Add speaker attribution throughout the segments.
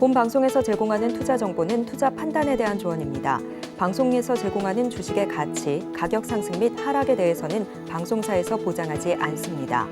Speaker 1: 본 방송에서 제공하는 투자 정보는 투자 판단에 대한 조언입니다. 방송에서 제공하는 주식의 가치, 가격 상승 및 하락에 대해서는 방송사에서 보장하지 않습니다.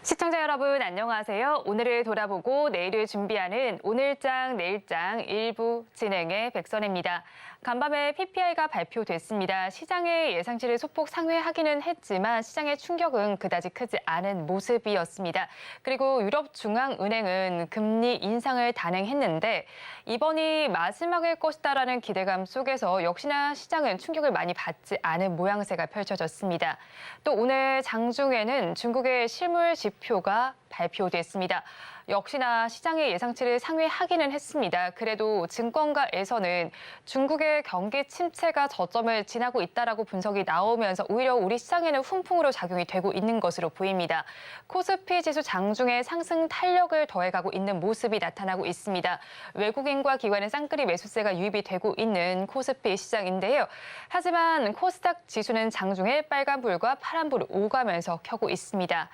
Speaker 2: 시청자 여러분 안녕하세요. 오늘을 돌아보고 내일을 준비하는 오늘장 내일장 일부 진행의 백선혜입니다. 간밤에 PPI가 발표됐습니다. 시장의 예상치를 소폭 상회하기는 했지만 시장의 충격은 그다지 크지 않은 모습이었습니다. 그리고 유럽중앙은행은 금리 인상을 단행했는데 이번이 마지막일 것이다라는 기대감 속에서 역시나 시장은 충격을 많이 받지 않은 모양새가 펼쳐졌습니다. 또 오늘 장중에는 중국의 실물 지표가 발표됐습니다. 역시나 시장의 예상치를 상회하기는 했습니다. 그래도 증권가에서는 중국의 경기 침체가 저점을 지나고 있다라고 분석이 나오면서 오히려 우리 시장에는 훈풍으로 작용이 되고 있는 것으로 보입니다. 코스피 지수 장중에 상승 탄력을 더해가고 있는 모습이 나타나고 있습니다. 외국인과 기관의 쌍끌이 매수세가 유입이 되고 있는 코스피 시장인데요. 하지만 코스닥 지수는 장중에 빨간불과 파란불을 오가면서 켜고 있습니다.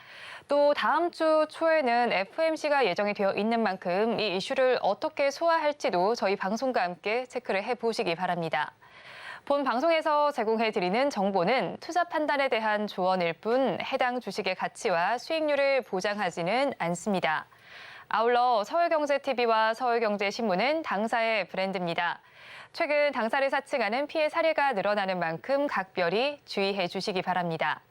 Speaker 2: 또 다음 주 초에는 FOMC가 예정이 되어 있는 만큼 이 이슈를 어떻게 소화할지도 저희 방송과 함께 체크를 해보시기 바랍니다. 본 방송에서 제공해드리는 정보는 투자 판단에 대한 조언일 뿐 해당 주식의 가치와 수익률을 보장하지는 않습니다. 아울러 서울경제TV와 서울경제신문은 당사의 브랜드입니다. 최근 당사를 사칭하는 피해 사례가 늘어나는 만큼 각별히 주의해 주시기 바랍니다.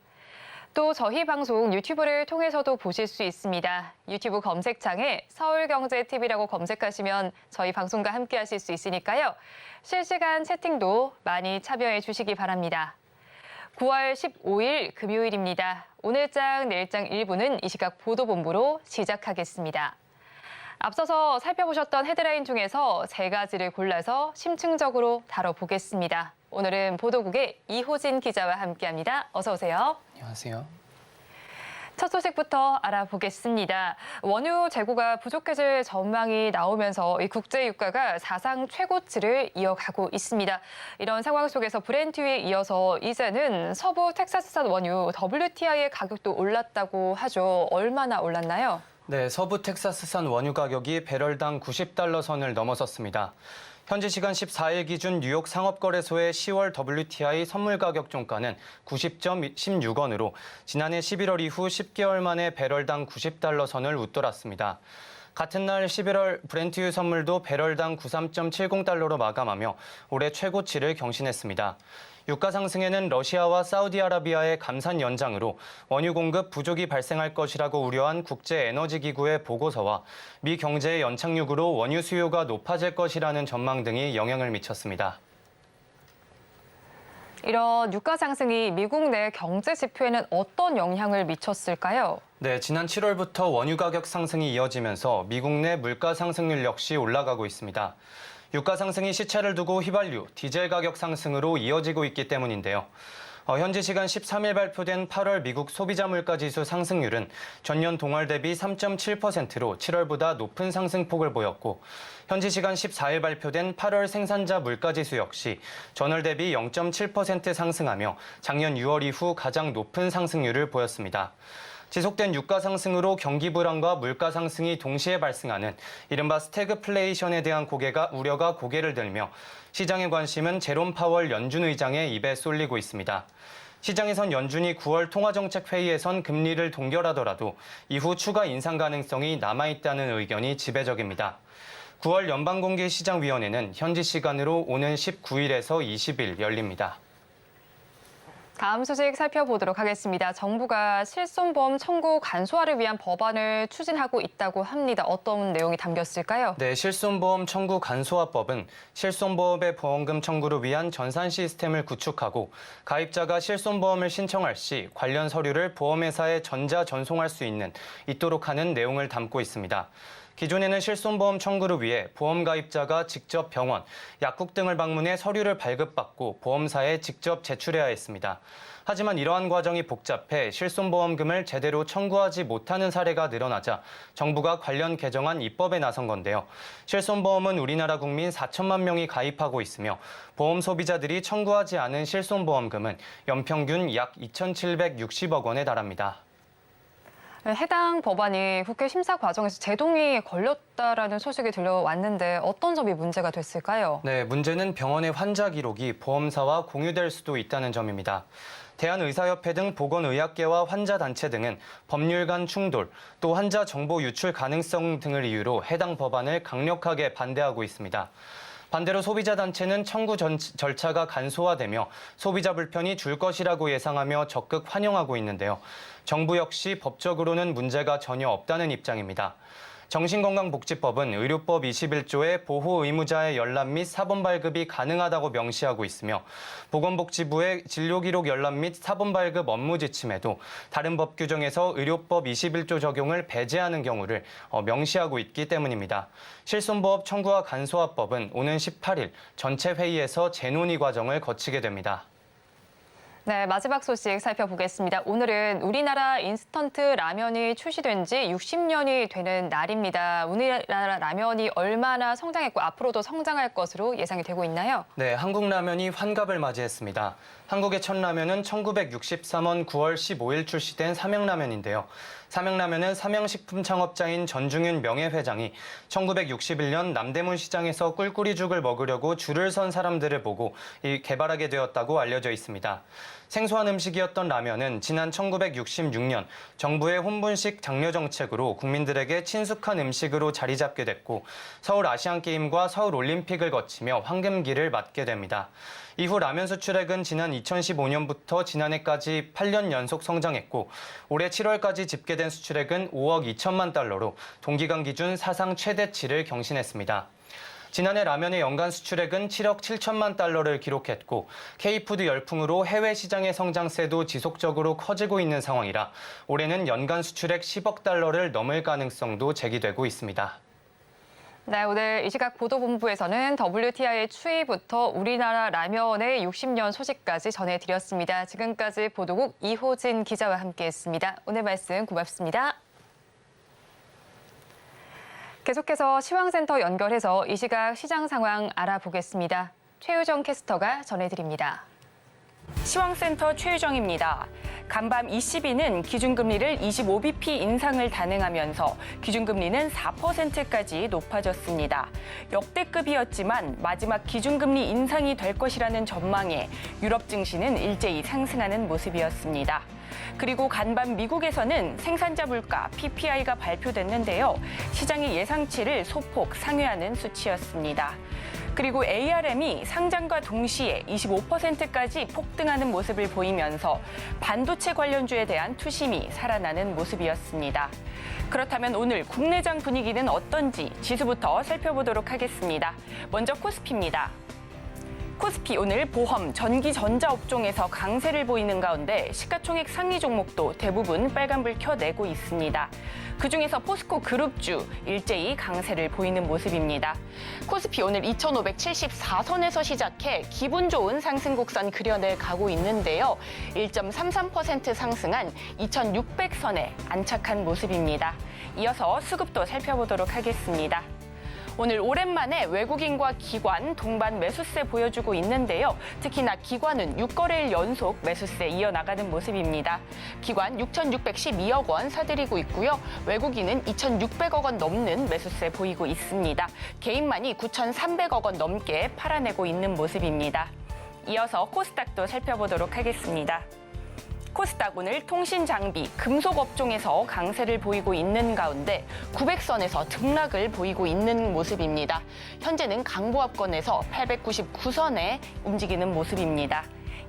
Speaker 2: 또 저희 방송 유튜브를 통해서도 보실 수 있습니다. 유튜브 검색창에 서울경제TV라고 검색하시면 저희 방송과 함께 하실 수 있으니까요. 실시간 채팅도 많이 참여해 주시기 바랍니다. 9월 15일 금요일입니다. 오늘장 내일장 1부는 이 시각 보도본부로 시작하겠습니다. 앞서서 살펴보셨던 헤드라인 중에서 세 가지를 골라서 심층적으로 다뤄보겠습니다. 오늘은 보도국의 이호진 기자와 함께합니다. 어서 오세요.
Speaker 3: 안녕하세요.
Speaker 2: 첫 소식부터 알아보겠습니다. 원유 재고가 부족해질 전망이 나오면서 이 국제 유가가 사상 최고치를 이어가고 있습니다. 이런 상황 속에서 브렌트유에 이어서 이제는 서부 텍사스산 원유 WTI의 가격도 올랐다고 하죠. 얼마나 올랐나요?
Speaker 3: 네, 서부 텍사스산 원유 가격이 배럴당 90달러 선을 넘어섰습니다. 현지 시간 14일 기준 뉴욕 상업거래소의 10월 WTI 선물 가격 종가는 90.16원으로 지난해 11월 이후 10개월 만에 배럴당 90달러 선을 웃돌았습니다. 같은 날 11월 브렌트유 선물도 배럴당 93.70달러로 마감하며 올해 최고치를 경신했습니다. 유가 상승에는 러시아와 사우디아라비아의 감산 연장으로 원유 공급 부족이 발생할 것이라고 우려한 국제에너지기구의 보고서와 미 경제의 연착륙으로 원유 수요가 높아질 것이라는 전망 등이 영향을 미쳤습니다.
Speaker 2: 이런 유가 상승이 미국 내 경제 지표에는 어떤 영향을 미쳤을까요?
Speaker 3: 네, 지난 7월부터 원유 가격 상승이 이어지면서 미국 내 물가 상승률 역시 올라가고 있습니다. 유가 상승이 시차를 두고 휘발유, 디젤 가격 상승으로 이어지고 있기 때문인데요. 현지 시간 13일 발표된 8월 미국 소비자 물가 지수 상승률은 전년 동월 대비 3.7%로 7월보다 높은 상승폭을 보였고 현지 시간 14일 발표된 8월 생산자 물가 지수 역시 전월 대비 0.7% 상승하며 작년 6월 이후 가장 높은 상승률을 보였습니다. 지속된 유가 상승으로 경기 불안과 물가 상승이 동시에 발생하는 이른바 스태그플레이션에 대한 우려가 고개를 들며 시장의 관심은 제롬 파월 연준 의장의 입에 쏠리고 있습니다. 시장에선 연준이 9월 통화정책회의에선 금리를 동결하더라도 이후 추가 인상 가능성이 남아있다는 의견이 지배적입니다. 9월 연방공개시장위원회는 현지 시간으로 오는 19일에서 20일 열립니다.
Speaker 2: 다음 소식 살펴보도록 하겠습니다. 정부가 실손보험 청구 간소화를 위한 법안을 추진하고 있다고 합니다. 어떤 내용이 담겼을까요?
Speaker 3: 네, 실손보험 청구 간소화법은 실손보험의 보험금 청구를 위한 전산 시스템을 구축하고 가입자가 실손보험을 신청할 시 관련 서류를 보험회사에 전자 전송할 수 있도록 하는 내용을 담고 있습니다. 기존에는 실손보험 청구를 위해 보험 가입자가 직접 병원, 약국 등을 방문해 서류를 발급받고 보험사에 직접 제출해야 했습니다. 하지만 이러한 과정이 복잡해 실손보험금을 제대로 청구하지 못하는 사례가 늘어나자 정부가 관련 개정안 입법에 나선 건데요. 실손보험은 우리나라 국민 4천만 명이 가입하고 있으며 보험 소비자들이 청구하지 않은 실손보험금은 연평균 약 2,760억 원에 달합니다.
Speaker 2: 해당 법안이 국회 심사 과정에서 제동이 걸렸다라는 소식이 들려왔는데 어떤 점이 문제가 됐을까요?
Speaker 3: 네, 문제는 병원의 환자 기록이 보험사와 공유될 수도 있다는 점입니다. 대한의사협회 등 보건의학계와 환자단체 등은 법률 간 충돌, 또 환자 정보 유출 가능성 등을 이유로 해당 법안을 강력하게 반대하고 있습니다. 반대로 소비자단체는 청구 절차가 간소화되며 소비자 불편이 줄 것이라고 예상하며 적극 환영하고 있는데요. 정부 역시 법적으로는 문제가 전혀 없다는 입장입니다. 정신건강복지법은 의료법 21조에 보호 의무자의 열람 및 사본 발급이 가능하다고 명시하고 있으며 보건복지부의 진료기록 열람 및 사본 발급 업무 지침에도 다른 법 규정에서 의료법 21조 적용을 배제하는 경우를 명시하고 있기 때문입니다. 실손보험 청구와 간소화법은 오는 18일 전체 회의에서 재논의 과정을 거치게 됩니다.
Speaker 2: 네, 마지막 소식 살펴보겠습니다. 오늘은 우리나라 인스턴트 라면이 출시된 지 60년이 되는 날입니다. 우리나라 라면이 얼마나 성장했고 앞으로도 성장할 것으로 예상이 되고 있나요?
Speaker 3: 네, 한국 라면이 환갑을 맞이했습니다. 한국의 첫 라면은 1963년 9월 15일 출시된 삼양라면인데요. 삼양라면은 삼양식품 창업자인 전중윤 명예회장이 1961년 남대문 시장에서 꿀꿀이죽을 먹으려고 줄을 선 사람들을 보고 개발하게 되었다고 알려져 있습니다. 생소한 음식이었던 라면은 지난 1966년 정부의 혼분식 장려 정책으로 국민들에게 친숙한 음식으로 자리 잡게 됐고 서울 아시안게임과 서울 올림픽을 거치며 황금기를 맞게 됩니다. 이후 라면 수출액은 지난 2015년부터 지난해까지 8년 연속 성장했고 올해 7월까지 집계된 수출액은 5억 2천만 달러로 동기간 기준 사상 최대치를 경신했습니다. 지난해 라면의 연간 수출액은 7억 7천만 달러를 기록했고 K푸드 열풍으로 해외 시장의 성장세도 지속적으로 커지고 있는 상황이라 올해는 연간 수출액 10억 달러를 넘을 가능성도 제기되고 있습니다.
Speaker 2: 네, 오늘 이 시각 보도본부에서는 WTI의 추이부터 우리나라 라면의 60년 소식까지 전해드렸습니다. 지금까지 보도국 이호진 기자와 함께했습니다. 오늘 말씀 고맙습니다. 계속해서 시황센터 연결해서 이 시각 시장 상황 알아보겠습니다. 최유정 캐스터가 전해드립니다. 시황센터 최유정입니다. 간밤 ECB는 기준금리를 25bp 인상을 단행하면서 기준금리는 4%까지 높아졌습니다. 역대급이었지만 마지막 기준금리 인상이 될 것이라는 전망에 유럽 증시는 일제히 상승하는 모습이었습니다. 그리고 간밤 미국에서는 생산자 물가 PPI가 발표됐는데요. 시장의 예상치를 소폭 상회하는 수치였습니다. 그리고 ARM이 상장과 동시에 25%까지 폭등하는 모습을 보이면서 반도체 관련주에 대한 투심이 살아나는 모습이었습니다. 그렇다면 오늘 국내장 분위기는 어떤지 지수부터 살펴보도록 하겠습니다. 먼저 코스피입니다. 코스피 오늘 보험, 전기, 전자 업종에서 강세를 보이는 가운데 시가총액 상위 종목도 대부분 빨간불 켜내고 있습니다. 그중에서 포스코 그룹주 일제히 강세를 보이는 모습입니다. 코스피 오늘 2,574선에서 시작해 기분 좋은 상승 곡선 그려내 가고 있는데요. 1.33% 상승한 2,600선에 안착한 모습입니다. 이어서 수급도 살펴보도록 하겠습니다. 오늘 오랜만에 외국인과 기관 동반 매수세 보여주고 있는데요. 특히나 기관은 6거래일 연속 매수세 이어나가는 모습입니다. 기관 6,612억 원 사들이고 있고요. 외국인은 2,600억 원 넘는 매수세 보이고 있습니다. 개인만이 9,300억 원 넘게 팔아내고 있는 모습입니다. 이어서 코스닥도 살펴보도록 하겠습니다. 코스닥 오늘 통신 장비, 금속 업종에서 강세를 보이고 있는 가운데 900선에서 등락을 보이고 있는 모습입니다. 현재는 강보합권에서 899선에 움직이는 모습입니다.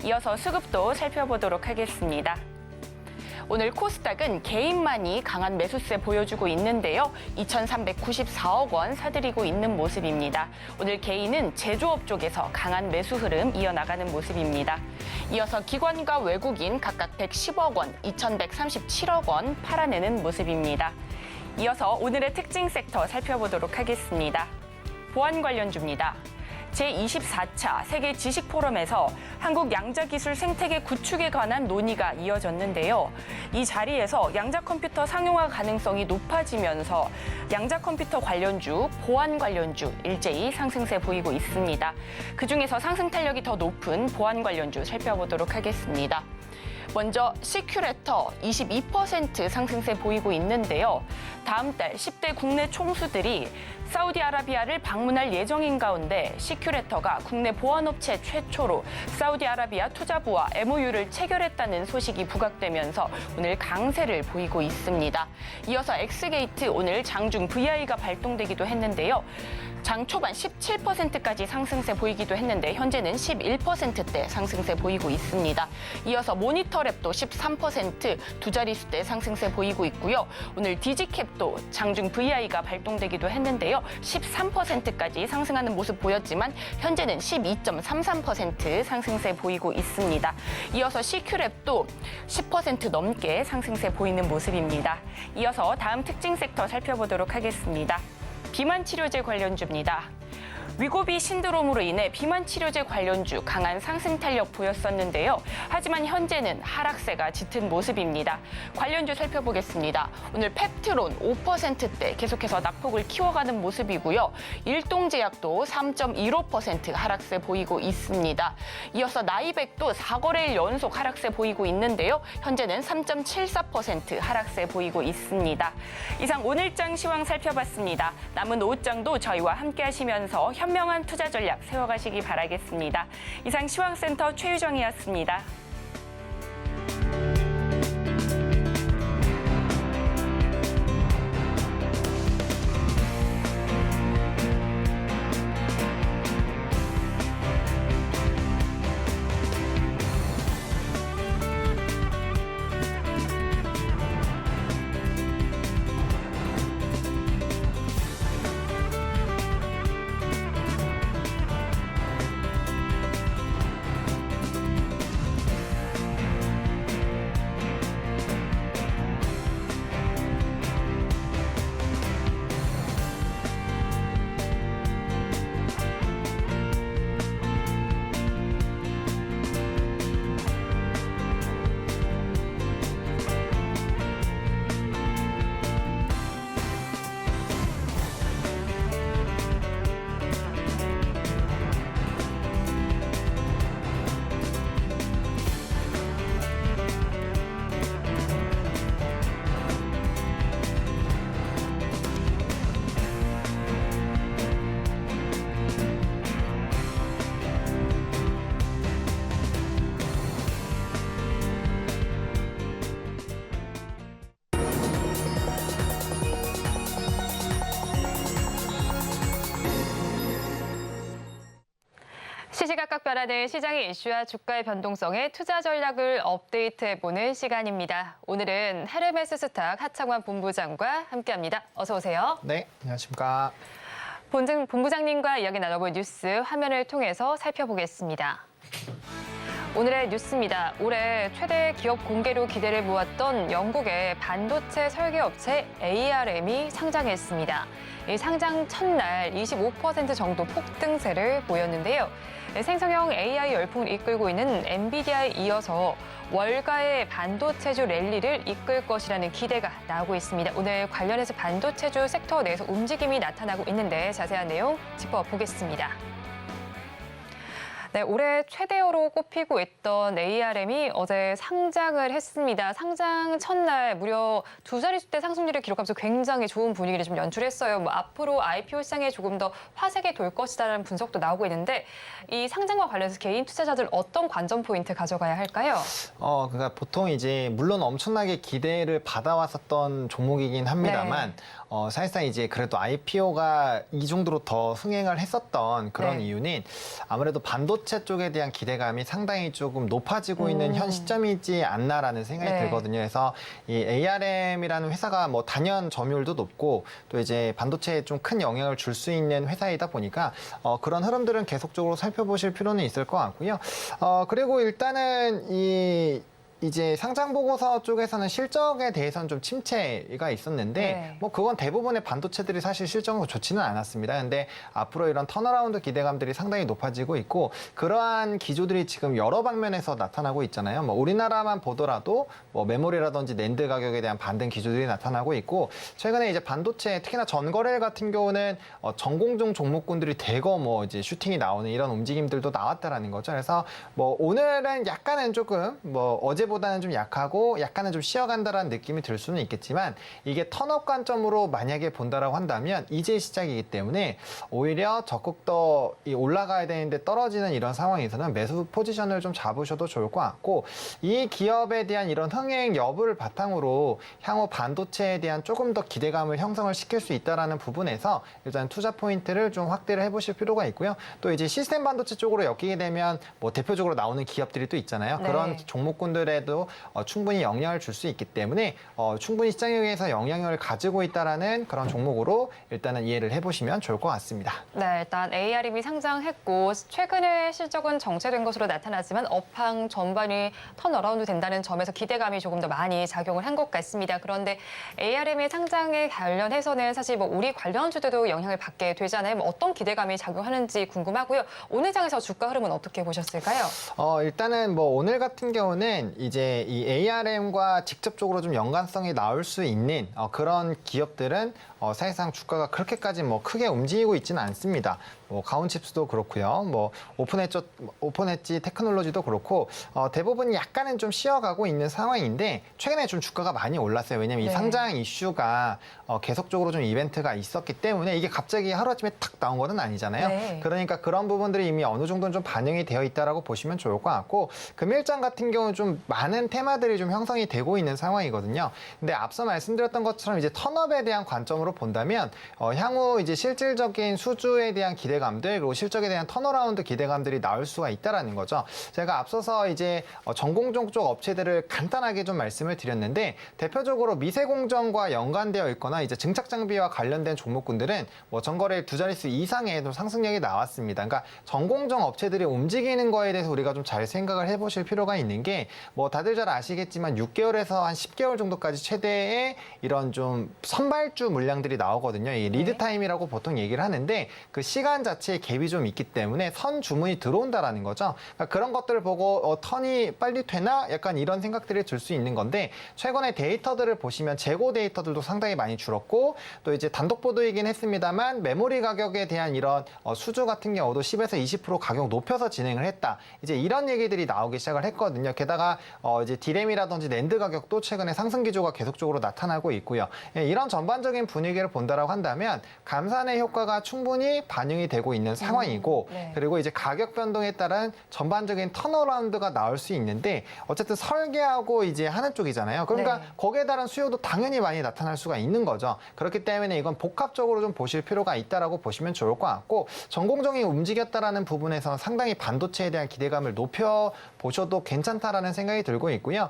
Speaker 2: 이어서 수급도 살펴보도록 하겠습니다. 오늘 코스닥은 개인만이 강한 매수세 보여주고 있는데요. 2,394억 원 사들이고 있는 모습입니다. 오늘 개인은 제조업 쪽에서 강한 매수 흐름 이어나가는 모습입니다. 이어서 기관과 외국인 각각 110억 원, 2,137억 원 팔아내는 모습입니다. 이어서 오늘의 특징 섹터 살펴보도록 하겠습니다. 보안 관련주입니다. 제24차 세계 지식 포럼에서 한국 양자기술 생태계 구축에 관한 논의가 이어졌는데요. 이 자리에서 양자 컴퓨터 상용화 가능성이 높아지면서 양자 컴퓨터 관련주, 보안 관련주 일제히 상승세 보이고 있습니다. 그중에서 상승 탄력이 더 높은 보안 관련주 살펴보도록 하겠습니다. 먼저 시큐레터 22% 상승세 보이고 있는데요. 다음 달 10대 국내 총수들이 사우디아라비아를 방문할 예정인 가운데 시큐레터가 국내 보안업체 최초로 사우디아라비아 투자부와 MOU를 체결했다는 소식이 부각되면서 오늘 강세를 보이고 있습니다. 이어서 엑스게이트 오늘 장중 VI가 발동되기도 했는데요. 장 초반 17%까지 상승세 보이기도 했는데 현재는 11%대 상승세 보이고 있습니다. 이어서 모니터랩도 13% 두 자릿수대 상승세 보이고 있고요. 오늘 디지캡도 장중 VI가 발동되기도 했는데요. 13%까지 상승하는 모습 보였지만 현재는 12.33% 상승세 보이고 있습니다. 이어서 시큐랩도 10% 넘게 상승세 보이는 모습입니다. 이어서 다음 특징 섹터 살펴보도록 하겠습니다. 비만 치료제 관련주입니다. 위고비 신드롬으로 인해 비만 치료제 관련주 강한 상승 탄력 보였었는데요. 하지만 현재는 하락세가 짙은 모습입니다. 관련주 살펴보겠습니다. 오늘 펩트론 5%대 계속해서 낙폭을 키워가는 모습이고요. 일동제약도 3.15% 하락세 보이고 있습니다. 이어서 나이백도 4거래일 연속 하락세 보이고 있는데요. 현재는 3.74% 하락세 보이고 있습니다. 이상 오늘장 시황 살펴봤습니다. 남은 오후장도 저희와 함께 하시면서 현명한 투자 전략 세워가시기 바라겠습니다. 이상 시황센터 최유정이었습니다. 시시각각 변하는 시장의 이슈와 주가의 변동성에 투자 전략을 업데이트해보는 시간입니다. 오늘은 헤르메스 스탁 하창환 본부장과 함께합니다. 어서 오세요.
Speaker 4: 네, 안녕하십니까.
Speaker 2: 본부장님과 이야기 나눠볼 뉴스 화면을 통해서 살펴보겠습니다. 오늘의 뉴스입니다. 올해 최대 기업 공개로 기대를 모았던 영국의 반도체 설계업체 ARM이 상장했습니다. 이 상장 첫날 25% 정도 폭등세를 보였는데요. 생성형 AI 열풍을 이끌고 있는 엔비디아에 이어서 월가의 반도체주 랠리를 이끌 것이라는 기대가 나오고 있습니다. 오늘 관련해서 반도체주 섹터 내에서 움직임이 나타나고 있는데 자세한 내용 짚어보겠습니다. 네, 올해 최대어로 꼽히고 있던 ARM이 어제 상장을 했습니다. 상장 첫날 무려 두 자릿수대 상승률을 기록하면서 굉장히 좋은 분위기를 좀 연출했어요. 앞으로 IPO 시장에 조금 더 화색이 돌 것이다라는 분석도 나오고 있는데 이 상장과 관련해서 개인 투자자들 어떤 관전 포인트 가져가야 할까요?
Speaker 4: 그러니까 보통 이제 물론 엄청나게 기대를 받아왔었던 종목이긴 합니다만 사실상 이제 그래도 IPO가 이 정도로 더 흥행을 했었던 그런 이유는 아무래도 반도체 쪽에 대한 기대감이 상당히 조금 높아지고 있는 현 시점이지 않나라는 생각이 들거든요. 그래서 이 ARM이라는 회사가 뭐 단연 점유율도 높고 또 이제 반도체에 좀 큰 영향을 줄 수 있는 회사이다 보니까 그런 흐름들은 계속적으로 살펴보실 필요는 있을 것 같고요. 그리고 일단은 이 이제 상장 보고서 쪽에서는 실적에 대해서는 좀 침체가 있었는데
Speaker 2: 네.
Speaker 4: 뭐 그건 대부분의 반도체들이 사실 실적은 좋지는 않았습니다. 근데 앞으로 이런 턴어라운드 기대감들이 상당히 높아지고 있고 그러한 기조들이 지금 여러 방면에서 나타나고 있잖아요. 뭐 우리나라만 보더라도 뭐 메모리라든지 낸드 가격에 대한 반등 기조들이 나타나고 있고 최근에 이제 반도체 특히나 전거래 같은 경우는 전공종 종목군들이 대거 뭐 이제 슈팅이 나오는 이런 움직임들도 나왔다라는 거죠. 그래서 뭐 오늘은 약간은 조금 뭐 어제보다는 좀 약하고 약간은 좀 쉬어간다라는 느낌이 들 수는 있겠지만 이게 턴업 관점으로 만약에 본다라고 한다면 이제 시작이기 때문에 오히려 적극 더 올라가야 되는데 떨어지는 이런 상황에서는 매수 포지션을 좀 잡으셔도 좋을 것 같고 이 기업에 대한 이런 흥행 여부를 바탕으로 향후 반도체에 대한 조금 더 기대감을 형성을 시킬 수 있다라는 부분에서 일단 투자 포인트를 좀 확대를 해보실 필요가 있고요. 또 이제 시스템 반도체 쪽으로 엮이게 되면 뭐 대표적으로 나오는 기업들이 또 있잖아요.
Speaker 2: 네.
Speaker 4: 그런 종목군들에도 충분히 영향을 줄 수 있기 때문에 충분히 시장에서 영향력을 가지고 있다라는 그런 종목으로 일단은 이해를 해보시면 좋을 것 같습니다.
Speaker 2: 네, 일단 ARM이 상장했고 최근에 실적은 정체된 것으로 나타났지만 업황 전반이 턴어라운드 된다는 점에서 기대감이 조금 더 많이 작용을 한 것 같습니다. 그런데 ARM의 상장에 관련해서는 사실 뭐 우리 관련주들도 영향을 받게 되잖아요. 뭐 어떤 기대감이 작용하는지 궁금하고요. 오늘 장에서 주가 흐름은 어떻게 보셨을까요?
Speaker 4: 일단은 뭐 오늘 같은 경우는 이제 이 ARM과 직접적으로 좀 연관성이 나올 수 있는 그런 기업들은 사실상 주가가 그렇게까지 뭐 크게 움직이고 있지는 않습니다. 뭐 가온칩스도 그렇고요. 뭐 오픈엣지 테크놀로지도 그렇고 대부분 약간은 좀 쉬어가고 있는 상황인데 최근에 좀 주가가 많이 올랐어요. 왜냐면 이
Speaker 2: 네.
Speaker 4: 상장 이슈가 계속적으로 좀 이벤트가 있었기 때문에 이게 갑자기 하루아침에 탁 나온 건 아니잖아요.
Speaker 2: 네.
Speaker 4: 그러니까 그런 부분들이 이미 어느 정도는 좀 반영이 되어 있다라고 보시면 좋을 것 같고 금일장 같은 경우는 좀 많은 테마들이 좀 형성이 되고 있는 상황이거든요. 근데 앞서 말씀드렸던 것처럼 이제 턴업에 대한 관점으로 본다면 향후 이제 실질적인 수주에 대한 기대감들 그리고 실적에 대한 턴어라운드 기대감들이 나올 수가 있다라는 거죠. 제가 앞서서 이제 전공종 쪽 업체들을 간단하게 좀 말씀을 드렸는데 대표적으로 미세공정과 연관되어 있거나 이제 증착 장비와 관련된 종목군들은 뭐 전거래 두 자릿수 이상의 좀 상승력이 나왔습니다. 그러니까 전공정 업체들이 움직이는 거에 대해서 우리가 좀 잘 생각을 해보실 필요가 있는 게 뭐 다들 잘 아시겠지만 6개월에서 한 10개월 정도까지 최대의 이런 좀 선발주 물량들이 나오거든요. 이 리드 타임이라고 보통 얘기를 하는데 그 시간 자체에 갭이 좀 있기 때문에 선 주문이 들어온다라는 거죠. 그러니까 그런 것들을 보고 턴이 빨리 되나 약간 이런 생각들이 들 수 있는 건데 최근에 데이터들을 보시면 재고 데이터들도 상당히 많이 줄었고 또 이제 단독 보도이긴 했습니다만 메모리 가격에 대한 이런 수주 같은 경우도 10에서 20% 가격 높여서 진행을 했다. 이제 이런 얘기들이 나오기 시작을 했거든요. 게다가 이제 디램이라든지 낸드 가격도 최근에 상승 기조가 계속적으로 나타나고 있고요. 이런 전반적인 분위기를 본다라고 한다면 감산의 효과가 충분히 반영이 되고 있는 상황이고
Speaker 2: 네.
Speaker 4: 그리고 이제 가격 변동에 따른 전반적인 턴어라운드가 나올 수 있는데 어쨌든 설계하고 이제 하는 쪽이잖아요. 그러니까
Speaker 2: 네.
Speaker 4: 거기에 따른 수요도 당연히 많이 나타날 수가 있는 거죠. 그렇기 때문에 이건 복합적으로 좀 보실 필요가 있다라고 보시면 좋을 것 같고 전공정이 움직였다라는 부분에서는 상당히 반도체에 대한 기대감을 높여 보셔도 괜찮다라는 생각이 들고 있고요.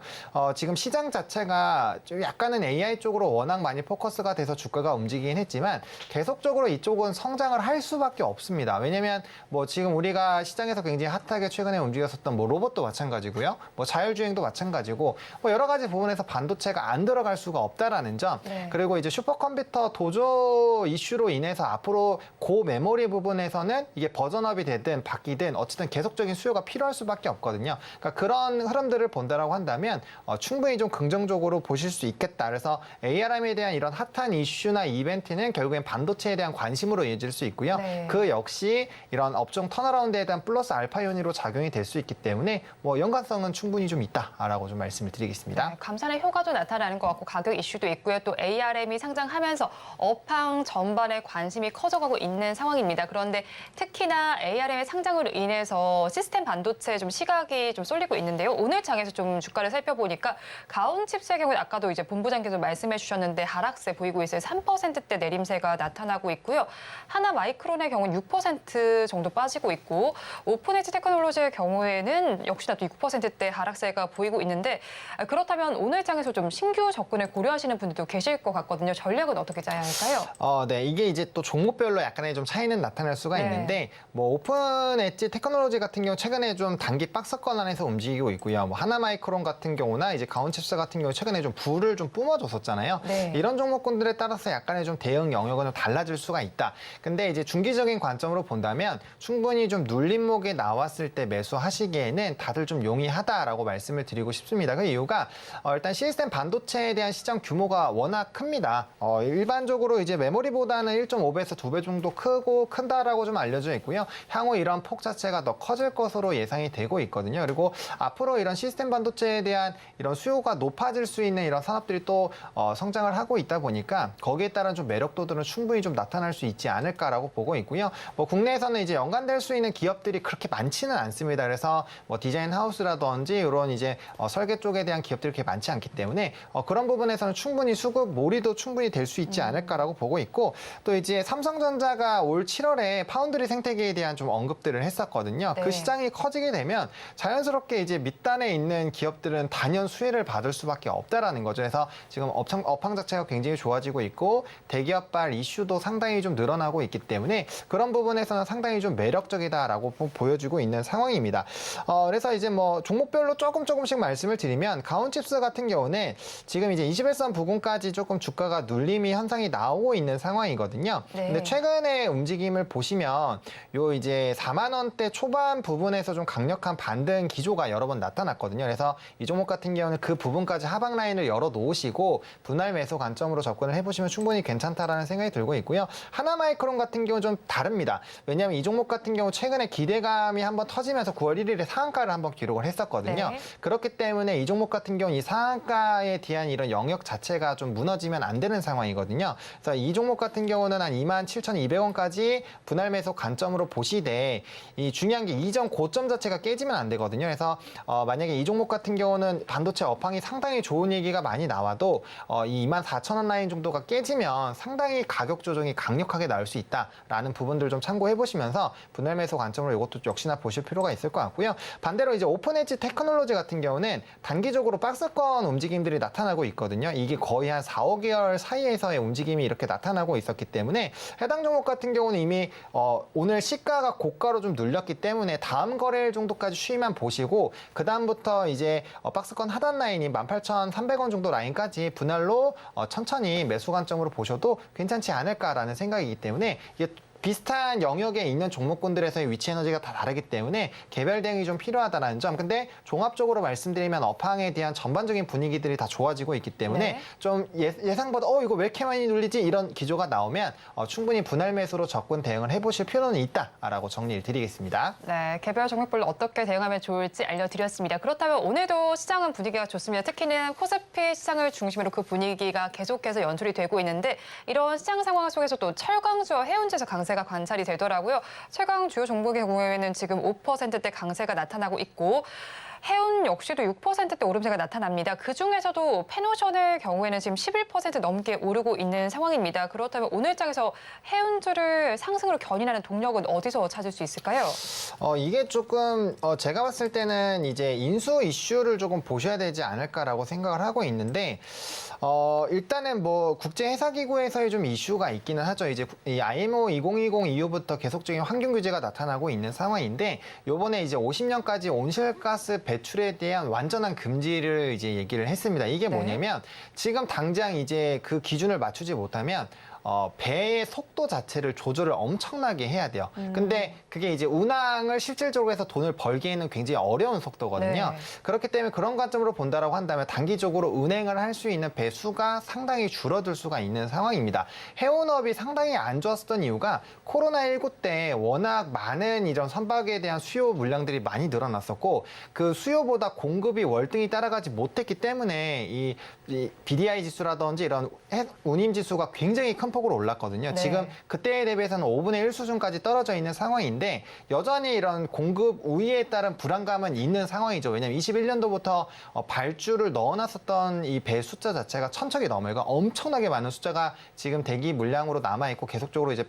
Speaker 4: 지금 시장 자체가 좀 약간은 AI 쪽으로 워낙 많이 포커스가 돼서 주가가 움직이긴 했지만 계속적으로 이쪽은 성장을 할 수밖에 없습니다. 왜냐면 뭐 지금 우리가 시장에서 굉장히 핫하게 최근에 움직였었던 뭐 로봇도 마찬가지고요. 뭐 자율주행도 마찬가지고 뭐 여러 가지 부분에서 반도체가 안 들어갈 수가 없다라는 점.
Speaker 2: 네.
Speaker 4: 그리고 이제 슈퍼컴퓨터 도조 이슈로 인해서 앞으로 고 메모리 부분에서는 이게 버전업이 되든 바뀌든 어쨌든 계속적인 수요가 필요할 수밖에 없거든요. 그러니까 그런 흐름들을 본다라고 한다면 충분히 좀 긍정적으로 보실 수 있겠다. 그래서 ARM에 대한 이런 핫한 이슈나 이벤트는 결국엔 반도체에 대한 관심으로 이어질 수 있고요.
Speaker 2: 네.
Speaker 4: 그 역시 이런 업종 턴어라운드에 대한 플러스 알파 요인으로 작용이 될 수 있기 때문에 뭐 연관성은 충분히 좀 있다라고 좀 말씀을 드리겠습니다.
Speaker 2: 네, 감산의 효과도 나타나는 것 같고 가격 이슈도 있고요. 또 ARM이 상장하면서 업황 전반에 관심이 커져가고 있는 상황입니다. 그런데 특히나 ARM의 상장으로 인해서 시스템 반도체에 좀 시각이 좀 쏠리고 있는데요. 오늘 장에서 좀 주가를 살펴보니까 가온칩스의 경우는 아까도 이제 본부장께서 말씀해 주셨는데 하락세 보이고 있어요. 3%대 내림세가 나타나고 있고요. 하나마이크론의 경우는 6% 정도 빠지고 있고 오픈엣지 테크놀로지의 경우에는 역시나 또 6%대 하락세가 보이고 있는데 그렇다면 오늘장에서 좀 신규 접근을 고려하시는 분들도 계실 것 같거든요. 전략은 어떻게 짜야 할까요?
Speaker 4: 네. 이게 이제 또 종목별로 약간의 좀 차이는 나타날 수가
Speaker 2: 네.
Speaker 4: 있는데 뭐 오픈 엣지 테크놀로지 같은 경우 최근에 좀 단기 박스권 안에서 움직이고 있고요. 뭐 하나마이크론 같은 경우나 이제 가온칩스 같은 경우 최근에 좀 불을 좀 뿜어줬었잖아요.
Speaker 2: 네.
Speaker 4: 이런 종목군들에 따라서 약간의 좀 대응 영역은 좀 달라질 수가 있다. 근데 이제 중기적인 관점으로 본다면 충분히 좀 눌림목에 나왔을 때 매수하시기에는 다들 좀 용이하다라고 말씀을 드리고 싶습니다. 그 이유가 일단 시스템 반도체에 대한 시장 규모가 워낙 큽니다. 일반적으로 이제 메모리보다는 1.5배에서 2배 정도 큰다라고 좀 알려져 있고요. 향후 이런 폭 자체가 더 커질 것으로 예상이 되고 있거든요. 그리고 앞으로 이런 시스템 반도체에 대한 이런 수요가 높아질 수 있는 이런 산업들이 또 성장을 하고 있다 보니까 거기에 따른 좀 매력도들은 충분히 좀 나타날 수 있지 않을까라고 보고 있고요. 뭐 국내에서는 이제 연관될 수 있는 기업들이 그렇게 많지는 않습니다. 그래서 뭐 디자인 하우스라든지 이런 이제 설계 쪽에 대한 기업들이 그렇게 많지 않기 때문에 그런 부분에서는 충분히 수급 몰이도 충분히 될 수 있지 않을까라고 보고 있고 또 이제 삼성전자가 올 7월에 파운드리 생태계에 대한 좀 언급들을 했었거든요.
Speaker 2: 네.
Speaker 4: 그 시장이 커지게 되면 자연스럽게 이제 밑단에 있는 기업들은 단연 수혜를 받을 수밖에 없다라는 거죠. 그래서 지금 업황 자체가 굉장히 좋아지고 있고 대기업발 이슈도 상당히 좀 늘어나고 있기 때문에 그런 부분에서는 상당히 좀 매력적이다라고 보여주고 있는 상황입니다. 그래서 이제 뭐 종목별로 조금씩 말씀을 드리면 가온칩스 같은 경우는 지금 이제 21선 부근까지 조금 주가가 눌림이 현상이 나오고 있는 상황이거든요.
Speaker 2: 네.
Speaker 4: 근데 최근의 움직임을 보시면 요 이제 4만 원대 초반 부분에서 좀 강력한 반등 기조가 여러 번 나타났거든요. 그래서 이 종목 같은 경우는 그 부분까지 하방 라인을 열어 놓으시고 분할 매수 관점으로 접근을 해보시면 충분히 괜찮다라는 생각이 들고 있고요. 하나마이크론 같은 경우는 좀 다릅니다. 왜냐하면 이 종목 같은 경우 최근에 기대감이 한번 터지면서 9월 1일에 상한가를 한번 기록을 했었거든요.
Speaker 2: 네.
Speaker 4: 그렇기 때문에 이 종목 같은 경우는 이 상한가에 대한 이런 영역 자체가 좀 무너지면 안 되는 상황이거든요. 그래서 이 종목 같은 경우는 한 27,200원까지 분할 매수 관점으로 보시되 이 중요한 게 이전 고점 자체가 깨지면 안 되거든요. 그래서 만약에 이 종목 같은 경우는 반도체 업황이 상당히 좋은 얘기가 많이 나와도 이 24,000원 라인 정도가 깨지면 상당히 가격 조정이 강력하게 나올 수 있다라는 부분들 좀 참고해 보시면서 분할 매수 관점으로 이것도 역시나 보실 필요가 있을 것 같고요. 반대로 이제 오픈 엣지 테크놀로지 같은 경우는 단기적으로 박스권 움직임들이 나타나고 있거든요. 이게 거의 한 4, 5개월 사이에서의 움직임이 이렇게 나타나고 있었기 때문에 해당 종목 같은 경우는 이미 오늘 시가가 고가로 좀 눌렸기 때문에 다음 거래일 정도까지 쉬만 보시고 그 다음부터 이제 박스권 하단 라인이 18,300원 정도 라인까지 분할로 천천히 매수 관점으로 보셔도 괜찮지 않을까라는 생각이기 때문에 이게 비슷한 영역에 있는 종목군들에서의 위치 에너지가 다 다르기 때문에 개별 대응이 좀 필요하다는 점. 근데 종합적으로 말씀드리면 업황에 대한 전반적인 분위기들이 다 좋아지고 있기 때문에
Speaker 2: 네.
Speaker 4: 좀 예상보다 이거 왜 이렇게 많이 눌리지? 이런 기조가 나오면 충분히 분할 매수로 접근 대응을 해보실 필요는 있다라고 정리를 드리겠습니다.
Speaker 2: 네, 개별 종목별로 어떻게 대응하면 좋을지 알려드렸습니다. 그렇다면 오늘도 시장은 분위기가 좋습니다. 특히는 코스피 시장을 중심으로 그 분위기가 계속해서 연출이 되고 있는데 이런 시장 상황 속에서 또 철강주와 해운제에서 강세가 관찰이 되더라고요. 최강 주요 종목의 경우에는 지금 5%대 강세가 나타나고 있고 해운 역시도 6%대 오름세가 나타납니다. 그중에서도 페노션의 경우에는 지금 11% 넘게 오르고 있는 상황입니다. 그렇다면 오늘장에서 해운주를 상승으로 견인하는 동력은 어디서 찾을 수 있을까요?
Speaker 4: 이게 조금 제가 봤을 때는 이제 인수 이슈를 조금 보셔야 되지 않을까라고 생각을 하고 있는데 일단은 뭐 국제회사기구에서의 좀 이슈가 있기는 하죠. 이제 이 IMO 2020 이후부터 계속적인 환경 규제가 나타나고 있는 상황인데 요번에 이제 50년까지 온실가스 배출에 대한 완전한 금지를 이제 얘기를 했습니다. 이게 뭐냐면 지금 당장 이제 그 기준을 맞추지 못하면 배의 속도 자체를 조절을 엄청나게 해야 돼요. 근데 그게 이제 운항을 실질적으로 해서 돈을 벌기에는 굉장히 어려운 속도거든요.
Speaker 2: 네.
Speaker 4: 그렇기 때문에 그런 관점으로 본다라고 한다면 단기적으로 운행을 할 수 있는 배 수가 상당히 줄어들 수가 있는 상황입니다. 해운업이 상당히 안 좋았었던 이유가 코로나19 때 워낙 많은 이런 선박에 대한 수요 물량들이 많이 늘어났었고 그 수요보다 공급이 월등히 따라가지 못했기 때문에 이 BDI 지수라든지 이런 운임 지수가 굉장히 큰 폭으로 올랐거든요.
Speaker 2: 네.
Speaker 4: 지금 그때에 대비해서는 5분의 1 수준까지 떨어져 있는 상황인데 여전히 이런 공급 우위에 따른 불안감은 있는 상황이죠. 왜냐하면 21년도부터 발주를 넣어놨었던 이 배 숫자 자체가 1,000척이 넘어요. 그러니까 엄청나게 많은 숫자가 지금 대기 물량으로 남아있고 계속적으로 이제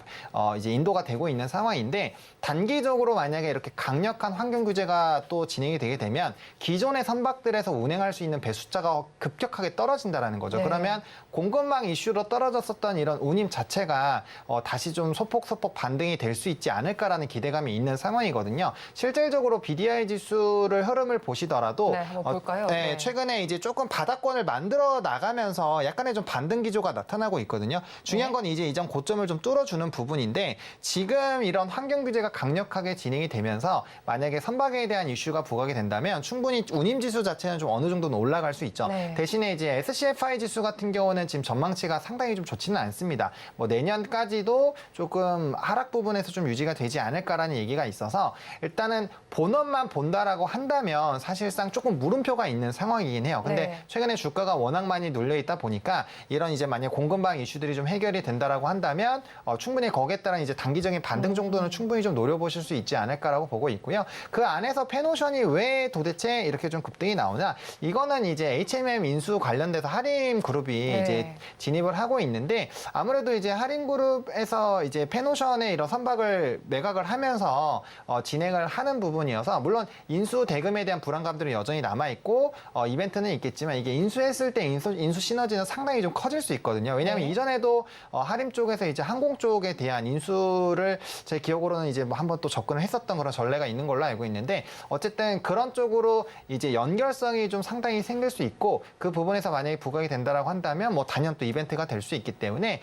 Speaker 4: 인도가 되고 있는 상황인데 단기적으로 만약에 이렇게 강력한 환경 규제가 또 진행이 되게 되면 기존의 선박들에서 운행할 수 있는 배 숫자가 급격하게 떨어진다라는 거죠.
Speaker 2: 네.
Speaker 4: 그러면 공급망 이슈로 떨어졌었던 이런 운임 자체가 다시 좀 소폭 반등이 될 수 있지 않을까라는 기대감이 있는 상황이거든요. 실질적으로 BDI 지수를 흐름을 보시더라도
Speaker 2: 네, 한번 볼까요?
Speaker 4: 네,
Speaker 2: 네.
Speaker 4: 최근에 이제 조금 바닥권을 만들어 나가면서 약간의 좀 반등 기조가 나타나고 있거든요. 중요한 건 이제 이전 고점을 좀 뚫어주는 부분인데 지금 이런 환경 규제가 강력하게 진행이 되면서 만약에 선박에 대한 이슈가 부각이 된다면 충분히 운임 지수 자체는 좀 어느 정도는 올라갈 수 있죠.
Speaker 2: 네.
Speaker 4: 대신에 이제 SCFI 지수 같은 경우는 지금 전망치가 상당히 좀 좋지는 않습니다. 뭐 내년까지도 조금 하락 부분에서 좀 유지가 되지 않을까라는 얘기가 있어서 일단은 본업만 본다라고 한다면 사실상 조금 물음표가 있는 상황이긴 해요. 근데
Speaker 2: 네.
Speaker 4: 최근에 주가가 워낙 많이 눌려 있다 보니까 이런 이제 만약 공급망 이슈들이 좀 해결이 된다라고 한다면 충분히 거기에 따른 이제 단기적인 반등 정도는 충분히 좀 노려보실 수 있지 않을까라고 보고 있고요. 그 안에서 페노션이 왜 도대체 이렇게 좀 급등이 나오냐? 이거는 이제 H&M 인수 관련돼서 하림 그룹이
Speaker 2: 네.
Speaker 4: 이제 진입을 하고 있는데 아무래도 이제 하림 그룹에서 이제 페노션의 이런 선박을 매각을 하면서 진행을 하는 부분이어서 물론 인수 대금에 대한 불안감들은 여전히 남아 있고 이벤트는 있겠지만 이게 인수했을 때 인수 시너지는 상당히 좀 커질 수 있거든요. 왜냐하면
Speaker 2: 네.
Speaker 4: 이전에도 하림 쪽에서 이제 항공 쪽에 대한 인수를 제 기억으로는 이제 뭐 한번 또 접근을 했었던 그런 전례가 있는 걸로 알고 있는데 어쨌든 그런 쪽으로 이제 연결성이 좀 상당히 생길 수 있고 그 부분에서 만약에 부각이 된다라고 한다면 뭐 단연 또 이벤트가 될 수 있기 때문에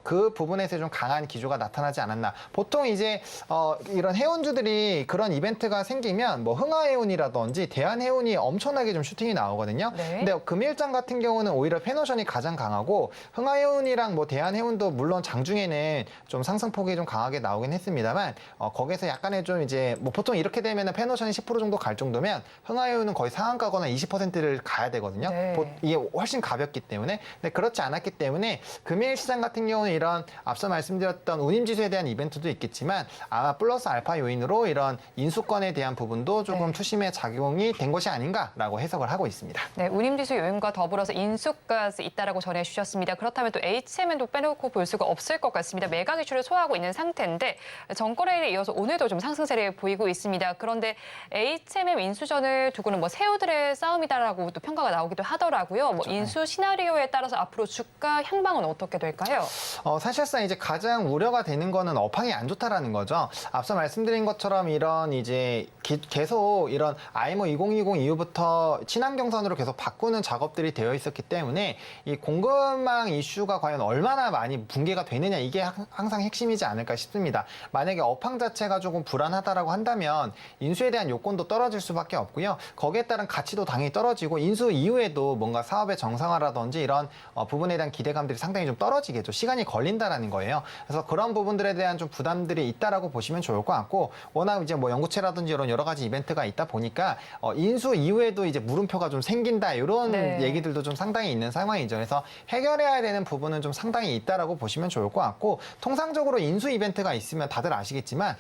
Speaker 4: 그 부분에서 좀 강한 기조가 나타나지 않았나. 보통 이제 이런 해운주들이 그런 이벤트가 생기면 뭐 흥하해운이라든지 대한해운이 엄청나게 좀 슈팅이 나오거든요.
Speaker 2: 네.
Speaker 4: 근데 금일장 같은 경우는 오히려 페노션이 가장 강하고 흥하해운이랑 뭐 대한해운도 물론 장중에는 좀 상승폭이 좀 강하게 나오긴 했습니다만 거기서 약간의 좀 이제 뭐 보통 이렇게 되면은 페노션이 10% 정도 갈 정도면 흥하해운은 거의 상한가거나 20%를 가야 되거든요.
Speaker 2: 네.
Speaker 4: 이게 훨씬 가볍기 때문에. 근데 그렇지 않았기 때문에 금일 시장 같은 경우는 이런 앞서 말씀드렸던 운임지수에 대한 이벤트도 있겠지만 아마 플러스 알파 요인으로 이런 인수권에 대한 부분도 조금
Speaker 2: 네.
Speaker 4: 투심의 작용이 된 것이 아닌가라고 해석을 하고 있습니다.
Speaker 2: 네, 운임지수 요인과 더불어서 인수까지 있다라고 전해주셨습니다. 그렇다면 또 H&M도 빼놓고 볼 수가 없을 것 같습니다. 매각 이슈를 소화하고 있는 상태인데 정거래일에 이어서 오늘도 좀 상승세를 보이고 있습니다. 그런데 H&M 인수전을 두고는 뭐 새우들의 싸움이다라고 또 평가가 나오기도 하더라고요. 뭐 인수 시나리오에 따라서 앞으로 주가 향방은 어떻게 될까요?
Speaker 4: 사실상 이제 가장 우려가 되는 거는 업황이 안 좋다라는 거죠. 앞서 말씀드린 것처럼 이런 이제 계속 이런 IMO 2020 이후부터 친환경선으로 계속 바꾸는 작업들이 되어 있었기 때문에 이 공급망 이슈가 과연 얼마나 많이 붕괴가 되느냐 이게 항상 핵심이지 않을까 싶습니다. 만약에 업황 자체가 조금 불안하다라고 한다면 인수에 대한 요건도 떨어질 수밖에 없고요. 거기에 따른 가치도 당연히 떨어지고 인수 이후에도 뭔가 사업의 정상화라든지 이런 부분에 대한 기대감들이 상당히 좀 떨어지겠죠. 시간이 걸린다라는 거예요. 그래서 그런 부분들에 대한 좀 부담들이 있다라고 보시면 좋을 것 같고 워낙 이제 뭐 연구체라든지 이런 여러 가지 이벤트가 있다 보니까 인수 이후에도 이제 물음표가 좀 생긴다 이런
Speaker 2: 네.
Speaker 4: 얘기들도 좀 상당히 있는 상황이죠. 그래서 해결해야 되는 부분은 좀 상당히 있다라고 보시면 좋을 것 같고 통상적으로 인수 이벤트가 있으면 다들 아시겠지만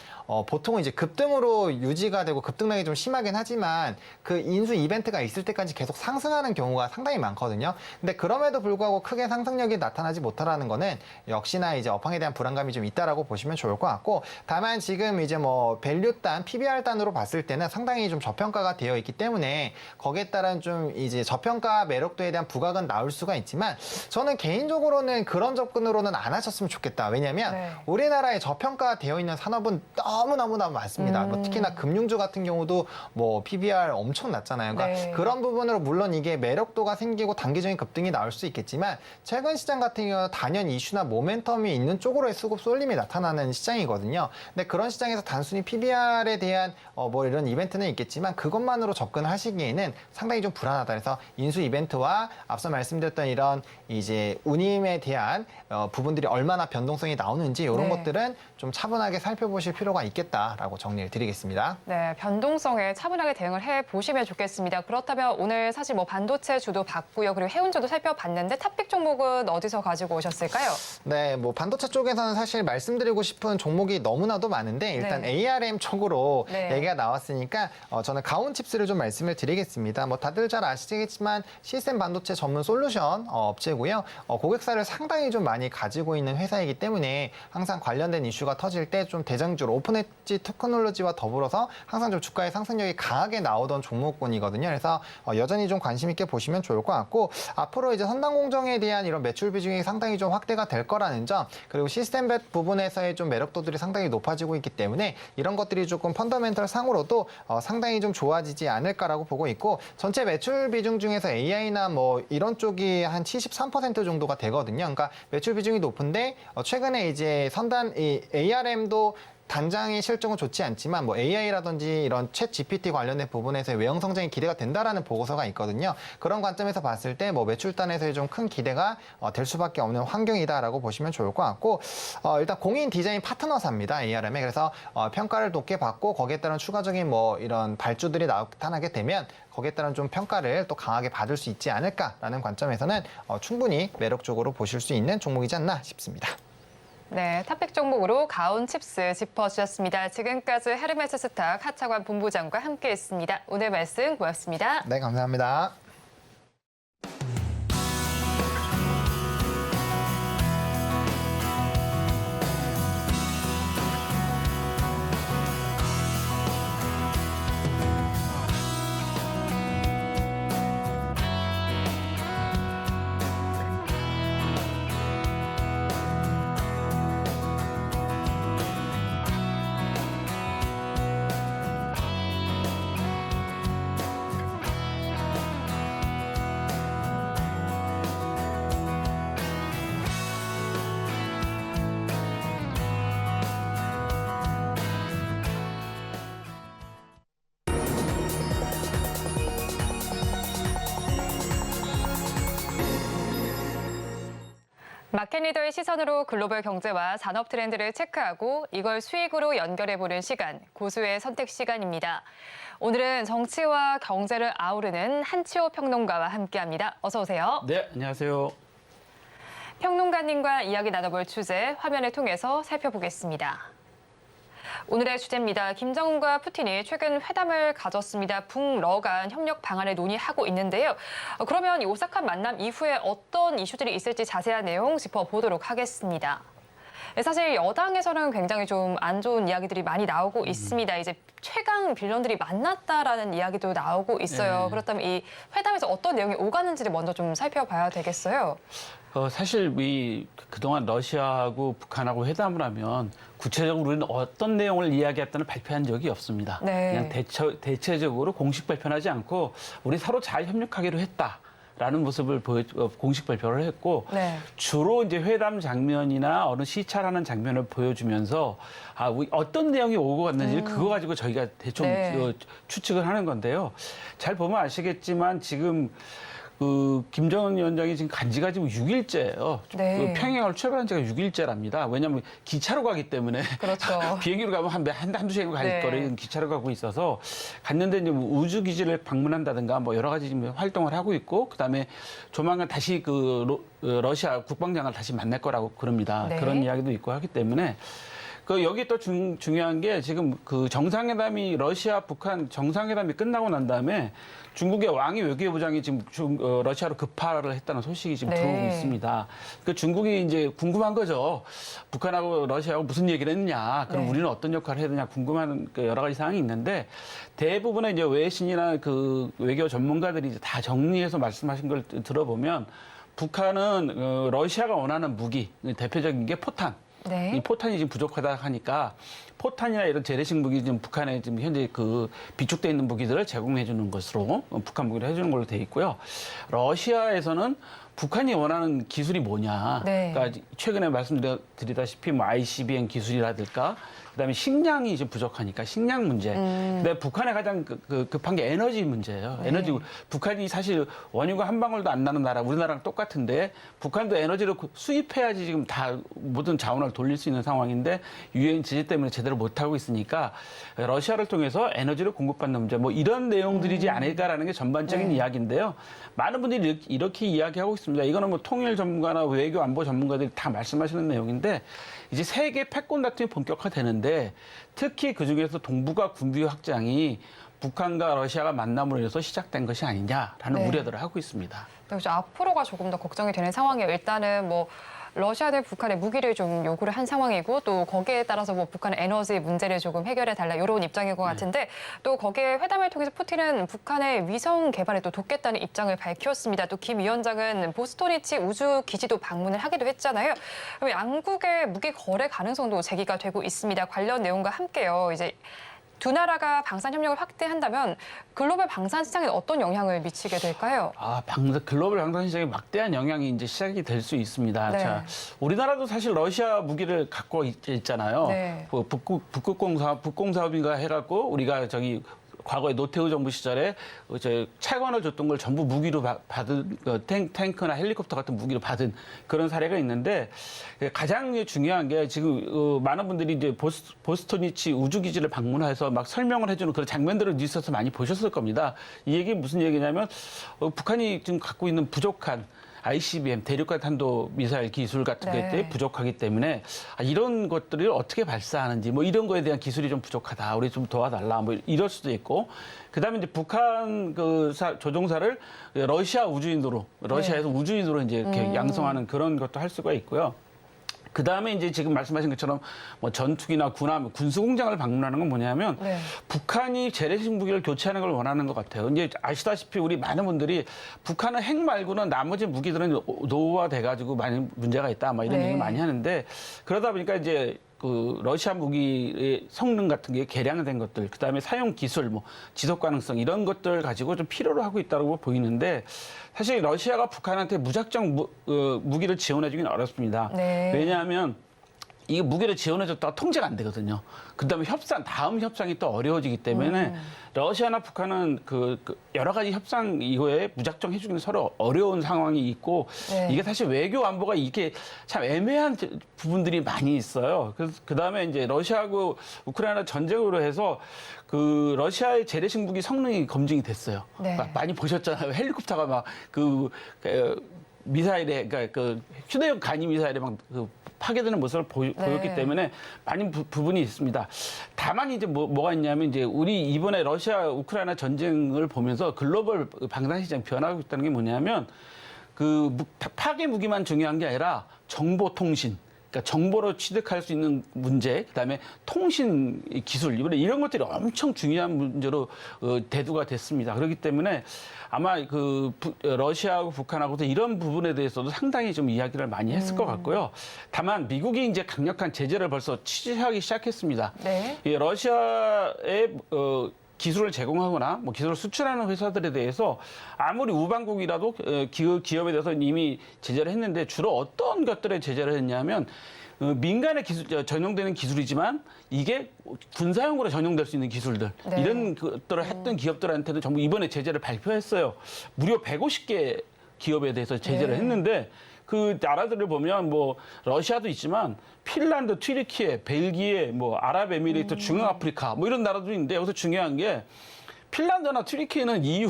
Speaker 4: 보통은 이제 급등으로 유지가 되고 급등량이 좀 심하긴 하지만 그 인수 이벤트가 있을 때까지 계속 상승하는 경우가 상당히 많거든요. 근데 그럼에도 불구하고 크게 상승력이 나타나지 못하라는 거는 역시나 이제 업황에 대한 불안감이 좀 있다라고 보시면 좋을 것 같고 다만 지금 이제 뭐 밸류단, PBR단으로 봤을 때는 상당히 좀 저평가가 되어 있기 때문에 거기에 따른 좀 이제 저평가 매력도에 대한 부각은 나올 수가 있지만 저는 개인적으로는 그런 접근으로는 안 하셨으면 좋겠다. 왜냐하면
Speaker 2: 네.
Speaker 4: 우리나라에 저평가되어 있는 산업은 너무너무 많습니다. 뭐 특히나 금융주 같은 경우도 뭐 PBR 엄청 낮잖아요. 그러니까
Speaker 2: 네.
Speaker 4: 그런 부분으로 물론 이게 매력도가 생기고 단기적인 급등이 나올 수 있겠지만 최근 시장 같은 경우는 단연 이슈나 모멘텀이 있는 쪽으로의 수급 쏠림이 나타나는 시장이거든요. 근데 그런 시장에서 단순히 PBR에 대한 뭐 뭐 이런 이벤트는 있겠지만 그것만으로 접근하시기에는 상당히 좀 불안하다. 그래서 인수 이벤트와 앞서 말씀드렸던 이런 이제 운임에 대한 부분들이 얼마나 변동성이 나오는지 이런
Speaker 2: 네.
Speaker 4: 것들은 좀 차분하게 살펴보실 필요가 있겠다라고 정리를 드리겠습니다.
Speaker 2: 네, 변동성에 차분하게 대응을 해보시면 좋겠습니다. 그렇다면 오늘 사실 뭐 반도체 주도 봤고요. 그리고 해운주도 살펴봤는데 탑픽 종목은 어디서 가지고 오셨을까요?
Speaker 4: 네, 뭐 반도체 쪽에서는 사실 말씀드리고 싶은 종목이 너무나도 많은데 일단
Speaker 2: 네.
Speaker 4: ARM 쪽으로
Speaker 2: 네.
Speaker 4: 얘기가 나왔으니까 저는 가온칩스를 좀 말씀을 드리겠습니다. 뭐 다들 잘 아시겠지만 시스템 반도체 전문 솔루션 업체고요. 고객사를 상당히 좀 많이 가지고 있는 회사이기 때문에 항상 관련된 이슈가 터질 때 좀 대장주로 오픈 엣지 테크놀로지와 더불어서 항상 좀 주가의 상승력이 강하게 나오던 종목군이거든요. 그래서 여전히 좀 관심 있게 보시면 좋을 것 같고 앞으로 이제 선단공정에 대한 이런 매출 비중이 상당히 좀 확대가 될 거라는 점 그리고 시스템 부분에서의 좀 매력도들이 상당히 높아지고 있기 때문에 이런 것들이 조금 펀더멘털 상으로도 상당히 좀 좋아지지 않을까라고 보고 있고 전체 매출 비중 중에서 AI나 뭐 이런 쪽이 한 73% 정도가 되거든요. 그러니까 매출 비중이 높은데 최근에 이제 이 ARM도 단장의 실적은 좋지 않지만 뭐 AI라든지 이런 챗 GPT 관련된 부분에서의 외형 성장이 기대가 된다라는 보고서가 있거든요. 그런 관점에서 봤을 때 뭐 매출단에서의 좀 큰 기대가 될 수밖에 없는 환경이다라고 보시면 좋을 것 같고 일단 공인 디자인 파트너사입니다. ARM에 그래서 평가를 높게 받고 거기에 따른 추가적인 뭐 이런 발주들이 나타나게 되면 거기에 따른 좀 평가를 또 강하게 받을 수 있지 않을까라는 관점에서는 충분히 매력적으로 보실 수 있는 종목이지 않나 싶습니다.
Speaker 2: 네, 탑픽 종목으로 가온칩스 짚어주셨습니다. 지금까지 헤르메스 스탁 하차관 본부장과 함께했습니다. 오늘 말씀 고맙습니다.
Speaker 4: 네, 감사합니다.
Speaker 2: 마켓리더의 시선으로 글로벌 경제와 산업 트렌드를 체크하고 이걸 수익으로 연결해보는 시간, 고수의 선택 시간입니다. 오늘은 정치와 경제를 아우르는 한치호 평론가와 함께합니다. 어서 오세요.
Speaker 5: 네, 안녕하세요.
Speaker 2: 평론가님과 이야기 나눠볼 주제 화면을 통해서 살펴보겠습니다. 오늘의 주제입니다. 김정은과 푸틴이 최근 회담을 가졌습니다. 북러 간 협력 방안을 논의하고 있는데요. 그러면 이 오사카 만남 이후에 어떤 이슈들이 있을지 자세한 내용 짚어보도록 하겠습니다. 사실 여당에서는 굉장히 좀 안 좋은 이야기들이 많이 나오고 있습니다. 이제 최강 빌런들이 만났다라는 이야기도 나오고 있어요.
Speaker 5: 네.
Speaker 2: 그렇다면 이 회담에서 어떤 내용이 오가는지를 먼저 좀 살펴봐야 되겠어요.
Speaker 5: 사실 그동안 러시아하고 북한하고 회담을 하면 구체적으로 우리는 어떤 내용을 이야기했다는 발표한 적이 없습니다.
Speaker 2: 네.
Speaker 5: 그냥 대체적으로 공식 발표는 하지 않고 우리 서로 잘 협력하기로 했다. 라는 모습을 공식 발표를 했고
Speaker 2: 네.
Speaker 5: 주로 이제 회담 장면이나 어느 시찰하는 장면을 보여주면서 어떤 내용이 오고 갔는지 그거 가지고 저희가 대충
Speaker 2: 네.
Speaker 5: 추측을 하는 건데요. 잘 보면 아시겠지만 지금 김정은 위원장이 지금 간 지가 지금 6일째예요.
Speaker 2: 네.
Speaker 5: 평양을 출발한 지가 6일째랍니다. 왜냐하면 기차로 가기 때문에
Speaker 2: 그렇죠.
Speaker 5: 비행기로 가면 한두 시간 갈
Speaker 2: 네.
Speaker 5: 거리는 기차로 가고 있어서 갔는데 이제 뭐 우주 기지를 방문한다든가 뭐 여러 가지 지금 활동을 하고 있고 그다음에 조만간 다시 러시아 국방장을 다시 만날 거라고 그럽니다.
Speaker 2: 네.
Speaker 5: 그런 이야기도 있고 하기 때문에 여기 또 중요한 게 지금 정상회담이 러시아 북한 정상회담이 끝나고 난 다음에 중국의 왕이 외교부장이 지금 러시아로 급파를 했다는 소식이 지금
Speaker 2: 네.
Speaker 5: 들어오고 있습니다. 중국이 이제 궁금한 거죠. 북한하고 러시아하고 무슨 얘기를 했느냐. 그럼
Speaker 2: 네.
Speaker 5: 우리는 어떤 역할을 해야 되냐 궁금한 여러 가지 사항이 있는데 대부분의 이제 외신이나 외교 전문가들이 이제 다 정리해서 말씀하신 걸 들어보면 북한은 러시아가 원하는 무기 대표적인 게 포탄.
Speaker 2: 네.
Speaker 5: 이 포탄이 지금 부족하다 하니까 포탄이나 이런 재래식 무기 지금 북한에 지금 현재 비축돼 있는 무기들을 제공해 주는 것으로 북한 무기를 해주는 걸로 돼 있고요. 러시아에서는 북한이 원하는 기술이 뭐냐.
Speaker 2: 네.
Speaker 5: 그러니까 최근에 말씀드리다시피 뭐 ICBM 기술이라든가 그다음에 식량이 좀 부족하니까 식량 문제. 근데 북한에 가장 급한 게 에너지 문제예요. 에너지. 북한이 사실 원유가 한 방울도 안 나는 나라, 우리나라랑 똑같은데 북한도 에너지를 수입해야지 지금 다 모든 자원을 돌릴 수 있는 상황인데 유엔 제재 때문에 제대로 못 하고 있으니까 러시아를 통해서 에너지를 공급받는 문제, 뭐 이런 내용들이지 않을까라는 게 전반적인 이야기인데요. 많은 분들이 이렇게 이야기하고 있습니다. 이거는 뭐 통일 전문가나 외교 안보 전문가들이 다 말씀하시는 내용인데 이제 세계 패권 다툼이 본격화되는데 특히 그중에서 동북아 군비 확장이 북한과 러시아가 만남으로 인해서 시작된 것이 아니냐라는 우려들을 하고 있습니다.
Speaker 2: 그래서 앞으로가 조금 더 걱정이 되는 상황이에요. 일단은 뭐 러시아 대 북한의 무기를 좀 요구를 한 상황이고 또 거기에 따라서 뭐 북한의 에너지 문제를 조금 해결해 달라 이런 입장인 것 같은데 또 거기에 회담을 통해서 푸틴은 북한의 위성 개발에 또 돕겠다는 입장을 밝혔습니다. 또 김 위원장은 보스토니치 우주 기지도 방문을 하기도 했잖아요. 그럼 양국의 무기 거래 가능성도 제기가 되고 있습니다. 관련 내용과 함께요. 이제 두 나라가 방산 협력을 확대한다면 글로벌 방산 시장에 어떤 영향을 미치게 될까요?
Speaker 5: 글로벌 방산 시장에 막대한 영향이 이제 시작이 될 수 있습니다.
Speaker 2: 네.
Speaker 5: 자, 우리나라도 사실 러시아 무기를 갖고 있잖아요.
Speaker 2: 네.
Speaker 5: 북공 사업인가 해갖고 우리가 과거에 노태우 정부 시절에 채권을 줬던 걸 전부 무기로 받은 탱크나 헬리콥터 같은 무기로 받은 그런 사례가 있는데 가장 중요한 게 지금 많은 분들이 이제 보스토니치 우주기지를 방문해서 막 설명을 해주는 그런 장면들을 뉴스에서 많이 보셨을 겁니다. 이 얘기 무슨 얘기냐면 북한이 지금 갖고 있는 부족한 ICBM 대륙간 탄도 미사일 기술 같은
Speaker 2: 네.
Speaker 5: 게 되게 부족하기 때문에 이런 것들을 어떻게 발사하는지 뭐 이런 거에 대한 기술이 좀 부족하다. 우리 좀 도와달라. 뭐 이럴 수도 있고. 그다음에 이제 북한 조종사를 러시아에서 우주인으로 이제 이렇게 양성하는 그런 것도 할 수가 있고요. 그 다음에 이제 지금 말씀하신 것처럼 뭐 전투기나 군함, 군수공장을 방문하는 건 뭐냐면
Speaker 2: 네.
Speaker 5: 북한이 재래식 무기를 교체하는 걸 원하는 것 같아요. 이제 아시다시피 우리 많은 분들이 북한은 핵 말고는 나머지 무기들은 노후화돼가지고 많이 문제가 있다, 막 이런
Speaker 2: 네.
Speaker 5: 얘기 많이 하는데 그러다 보니까 이제 러시아 무기의 성능 같은 게 개량된 것들, 그다음에 사용 기술, 뭐 지속 가능성 이런 것들 가지고 좀 필요로 하고 있다고 보이는데 사실 러시아가 북한한테 무작정 무기를 지원해주기는 어렵습니다.
Speaker 2: 네.
Speaker 5: 왜냐하면 이 무기를 지원해줬다가 통제가 안 되거든요. 그다음에 다음 협상이 또 어려워지기 때문에 러시아나 북한은 여러 가지 협상 이후에 무작정 해주기는 서로 어려운 상황이 있고
Speaker 2: 네.
Speaker 5: 이게 사실 외교 안보가 이게 참 애매한 부분들이 많이 있어요. 그래서 그다음에 이제 러시아하고 우크라이나 전쟁으로 해서 러시아의 재래식 무기 성능이 검증이 됐어요.
Speaker 2: 네.
Speaker 5: 많이 보셨잖아요. 헬리콥터가 막 미사일에 그러니까 휴대용 간이 미사일에 막 파괴되는 모습을 보였기 때문에 많은 부분이 있습니다. 다만 이제 뭐가 있냐면 이제 우리 이번에 러시아 우크라이나 전쟁을 보면서 글로벌 방산 시장 변화하고 있다는 게 뭐냐면 파괴 무기만 중요한 게 아니라 정보 통신. 그러니까 정보로 취득할 수 있는 문제, 그다음에 통신 기술 이런 것들이 엄청 중요한 문제로 대두가 됐습니다. 그렇기 때문에 아마 러시아하고 북한하고도 이런 부분에 대해서도 상당히 좀 이야기를 많이 했을 것 같고요. 다만 미국이 이제 강력한 제재를 벌써 취하기 시작했습니다.
Speaker 2: 네.
Speaker 5: 러시아의 기술을 제공하거나 뭐 기술을 수출하는 회사들에 대해서 아무리 우방국이라도 기업에 대해서 이미 제재를 했는데 주로 어떤 것들에 제재를 했냐면 민간에 전용되는 기술이지만 이게 군사용으로 전용될 수 있는 기술들
Speaker 2: 네.
Speaker 5: 이런 것들을 했던 기업들한테도 전부 이번에 제재를 발표했어요. 무려 150개 기업에 대해서 제재를
Speaker 2: 네.
Speaker 5: 했는데 그 나라들을 보면 뭐 러시아도 있지만 핀란드, 튀르키예, 벨기에, 뭐 아랍에미레이트, 중앙아프리카 뭐 이런 나라도 있는데 여기서 중요한 게 핀란드나 튀르키예는 EU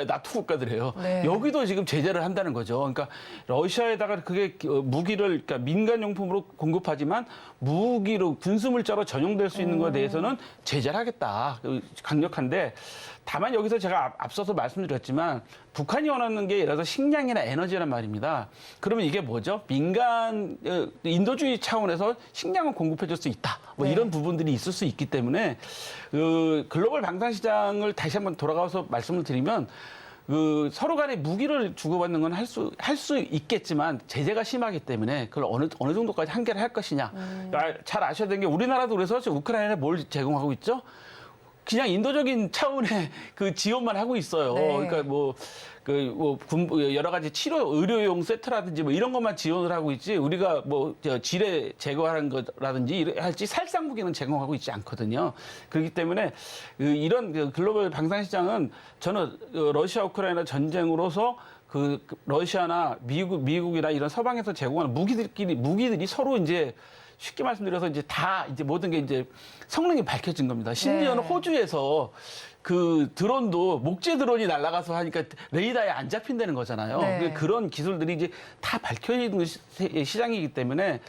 Speaker 5: 나토 국가들이에요.
Speaker 2: 네.
Speaker 5: 여기도 지금 제재를 한다는 거죠. 그러니까 러시아에다가 그게 무기를 그러니까 민간용품으로 공급하지만 무기로 군수물자로 전용될 수 있는 것에 대해서는 제재를 하겠다. 강력한데 다만 여기서 제가 앞서서 말씀드렸지만 북한이 원하는 게 예를 들어서 식량이나 에너지란 말입니다. 그러면 이게 뭐죠? 민간 인도주의 차원에서 식량을 공급해줄 수 있다. 뭐
Speaker 2: 네.
Speaker 5: 이런 부분들이 있을 수 있기 때문에 글로벌 방산 시장을 다시 한번 돌아가서 말씀을 드리면 서로 간에 무기를 주고받는 건 할 수 있겠지만 제재가 심하기 때문에 그걸 어느 정도까지 한계를 할 것이냐. 잘 아셔야 되는 게 우리나라도 그래서 우크라이나에 뭘 제공하고 있죠? 그냥 인도적인 차원의 그 지원만 하고 있어요.
Speaker 2: 네.
Speaker 5: 그러니까 여러 가지 치료 의료용 세트라든지 뭐 이런 것만 지원을 하고 있지 우리가 지뢰 제거하는 거라든지 할지 살상 무기는 제공하고 있지 않거든요. 그렇기 때문에 이런 글로벌 방산 시장은 저는 러시아 우크라이나 전쟁으로서 러시아나 미국이나 이런 서방에서 제공하는 무기들이 서로 이제 쉽게 말씀드려서 이제 다 이제 모든 게 이제 성능이 밝혀진 겁니다. 심지어는
Speaker 2: 네.
Speaker 5: 호주에서 그 드론도 목재 드론이 날아가서 하니까 레이더에 안 잡힌다는 거잖아요.
Speaker 2: 네.
Speaker 5: 그런 기술들이 이제 다 밝혀진 시장이기 때문에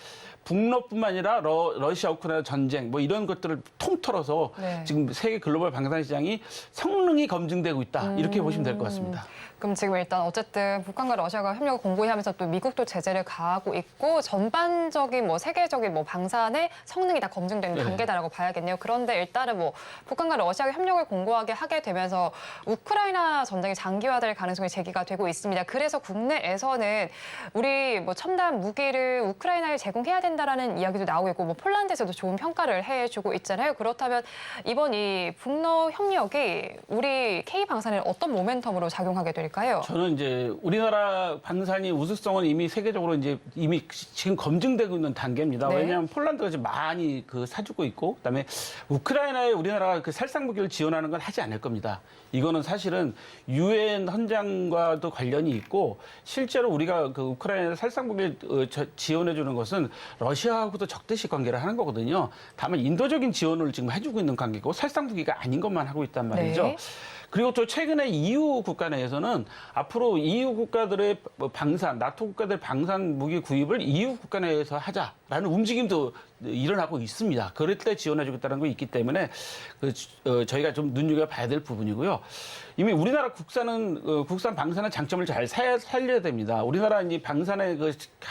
Speaker 5: 북러뿐만 아니라 러시아 우크라이나 전쟁 뭐 이런 것들을 통틀어서
Speaker 2: 네.
Speaker 5: 지금 세계 글로벌 방산 시장이 성능이 검증되고 있다. 이렇게 보시면 될 것 같습니다.
Speaker 2: 그럼 지금 일단 어쨌든 북한과 러시아가 협력을 공고히 하면서 또 미국도 제재를 가하고 있고 전반적인 세계적인 방산의 성능이 다 검증되는
Speaker 5: 네.
Speaker 2: 단계다라고 봐야겠네요. 그런데 일단은 북한과 러시아가 협력을 공고하게 하게 되면서 우크라이나 전쟁이 장기화될 가능성이 제기가 되고 있습니다. 그래서 국내에서는 우리 첨단 무기를 우크라이나에 제공해야 된다라는 이야기도 나오고 있고 폴란드에서도 좋은 평가를 해주고 있잖아요. 그렇다면 이번 이 북러 협력이 우리 K 방산에 어떤 모멘텀으로 작용하게 될까요?
Speaker 5: 저는 이제 우리나라 방산이 우수성은 이미 세계적으로 이미 지금 검증되고 있는 단계입니다.
Speaker 2: 네.
Speaker 5: 왜냐하면 폴란드가 지금 많이 사주고 있고, 그다음에 우크라이나에 우리나라가 살상 무기를 지원하는 건 하지 않을 겁니다. 이거는 사실은 유엔 헌장과도 관련이 있고 실제로 우리가 우크라이나 살상 무기를 지원해 주는 것은 러시아하고도 적대시 관계를 하는 거거든요. 다만 인도적인 지원을 지금 해주고 있는 관계고 살상 무기가 아닌 것만 하고 있단 말이죠.
Speaker 2: 네.
Speaker 5: 그리고 또 최근에 EU 국가 내에서는 앞으로 EU 국가들의 방산, 나토 국가들 방산 무기 구입을 EU 국가 내에서 하자라는 움직임도 일어나고 있습니다. 그럴 때 지원해주겠다는 거 있기 때문에 저희가 좀 눈여겨봐야 될 부분이고요. 이미 우리나라 국산 방산의 장점을 잘 살려야 됩니다. 우리나라 이제 방산의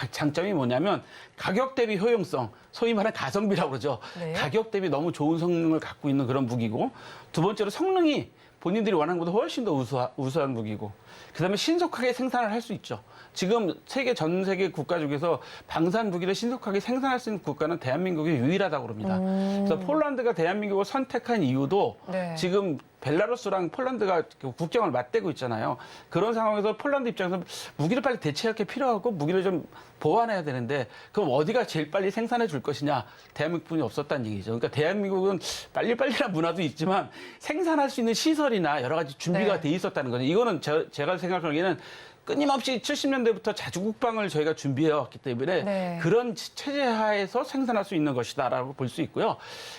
Speaker 5: 장점이 뭐냐면 가격 대비 효용성, 소위 말하는 가성비라고 그러죠.
Speaker 2: 네.
Speaker 5: 가격 대비 너무 좋은 성능을 갖고 있는 그런 무기고, 두 번째로 성능이 본인들이 원하는 것보다 훨씬 더 우수한 무기고, 그다음에 신속하게 생산을 할 수 있죠. 지금 전 세계 국가 중에서 방산 무기를 신속하게 생산할 수 있는 국가는 대한민국이 유일하다고 그럽니다. 그래서 폴란드가 대한민국을 선택한 이유도
Speaker 2: 네.
Speaker 5: 지금 벨라루스랑 폴란드가 국경을 맞대고 있잖아요. 그런 상황에서 폴란드 입장에서 무기를 빨리 대체할 게 필요하고 무기를 좀 보완해야 되는데 그럼 어디가 제일 빨리 생산해 줄 것이냐, 대한민국뿐이 없었다는 얘기죠. 그러니까 대한민국은 빨리빨리란 문화도 있지만 생산할 수 있는 시설이나 여러 가지 준비가
Speaker 2: 네.
Speaker 5: 돼 있었다는 거죠. 이거는 제가 생각하기에는 끊임없이 70년대부터 자주국방을 저희가 준비해왔기 때문에
Speaker 2: 네.
Speaker 5: 그런 체제 하에서 생산할 수 있는 것이다라고 볼 수 있고요.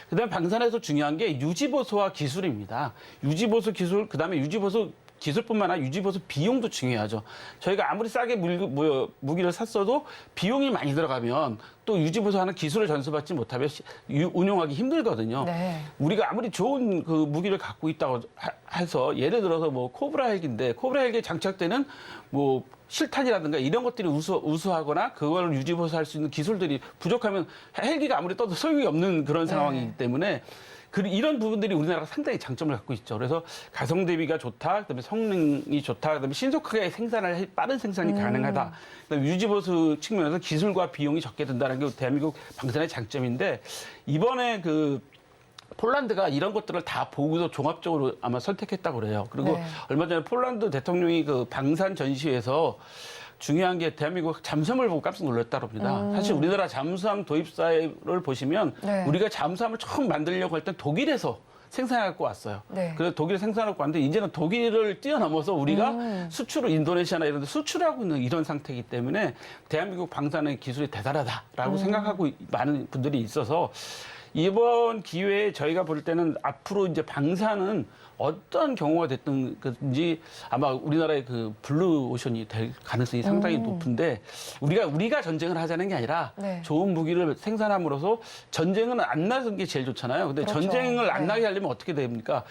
Speaker 5: 그다음에 방산에서 중요한 게 유지보수와 기술입니다. 유지보수 기술, 그다음에 유지보수 기술뿐만 아니라 유지보수 비용도 중요하죠. 저희가 아무리 싸게 무기를 샀어도 비용이 많이 들어가면 또 유지보수하는 기술을 전수받지 못하면 운용하기 힘들거든요.
Speaker 2: 네.
Speaker 5: 우리가 아무리 좋은 무기를 갖고 있다고 해서 예를 들어서 코브라 헬기인데 코브라 헬기에 장착되는 실탄이라든가 이런 것들이 우수하거나 그걸 유지보수할 수 있는 기술들이 부족하면 헬기가 아무리 떠도 소용이 없는 그런 상황이기 때문에 이런 부분들이 우리나라가 상당히 장점을 갖고 있죠. 그래서 가성 대비가 좋다, 그다음에 성능이 좋다, 그다음에 신속하게 빠른 생산이 가능하다. 그다음에 유지보수 측면에서 기술과 비용이 적게 든다는 게 대한민국 방산의 장점인데 이번에 폴란드가 이런 것들을 다 보고서 종합적으로 아마 선택했다고 그래요. 그리고
Speaker 2: 네.
Speaker 5: 얼마 전에 폴란드 대통령이 방산 전시회에서 중요한 게 대한민국 잠수함을 보고 깜짝 놀랐다고 합니다. 사실 우리나라 잠수함 도입사를 보시면
Speaker 2: 네.
Speaker 5: 우리가 잠수함을 처음 만들려고 할 때 독일에서 생산해갖고 왔어요.
Speaker 2: 네.
Speaker 5: 그래서 독일에 생산해갖고 왔는데 이제는 독일을 뛰어넘어서 우리가 수출을 인도네시아나 이런 데 수출하고 있는 이런 상태이기 때문에 대한민국 방산의 기술이 대단하다라고 생각하고 많은 분들이 있어서 이번 기회에 저희가 볼 때는 앞으로 이제 방산은 어떤 경우가 됐든지 아마 우리나라의 블루 오션이 될 가능성이 상당히 높은데 우리가 전쟁을 하자는 게 아니라
Speaker 2: 네.
Speaker 5: 좋은 무기를 생산함으로써 전쟁은 안 나는 게 제일 좋잖아요. 근데
Speaker 2: 그렇죠.
Speaker 5: 전쟁을 안
Speaker 2: 네.
Speaker 5: 나게 하려면 어떻게 됩니까?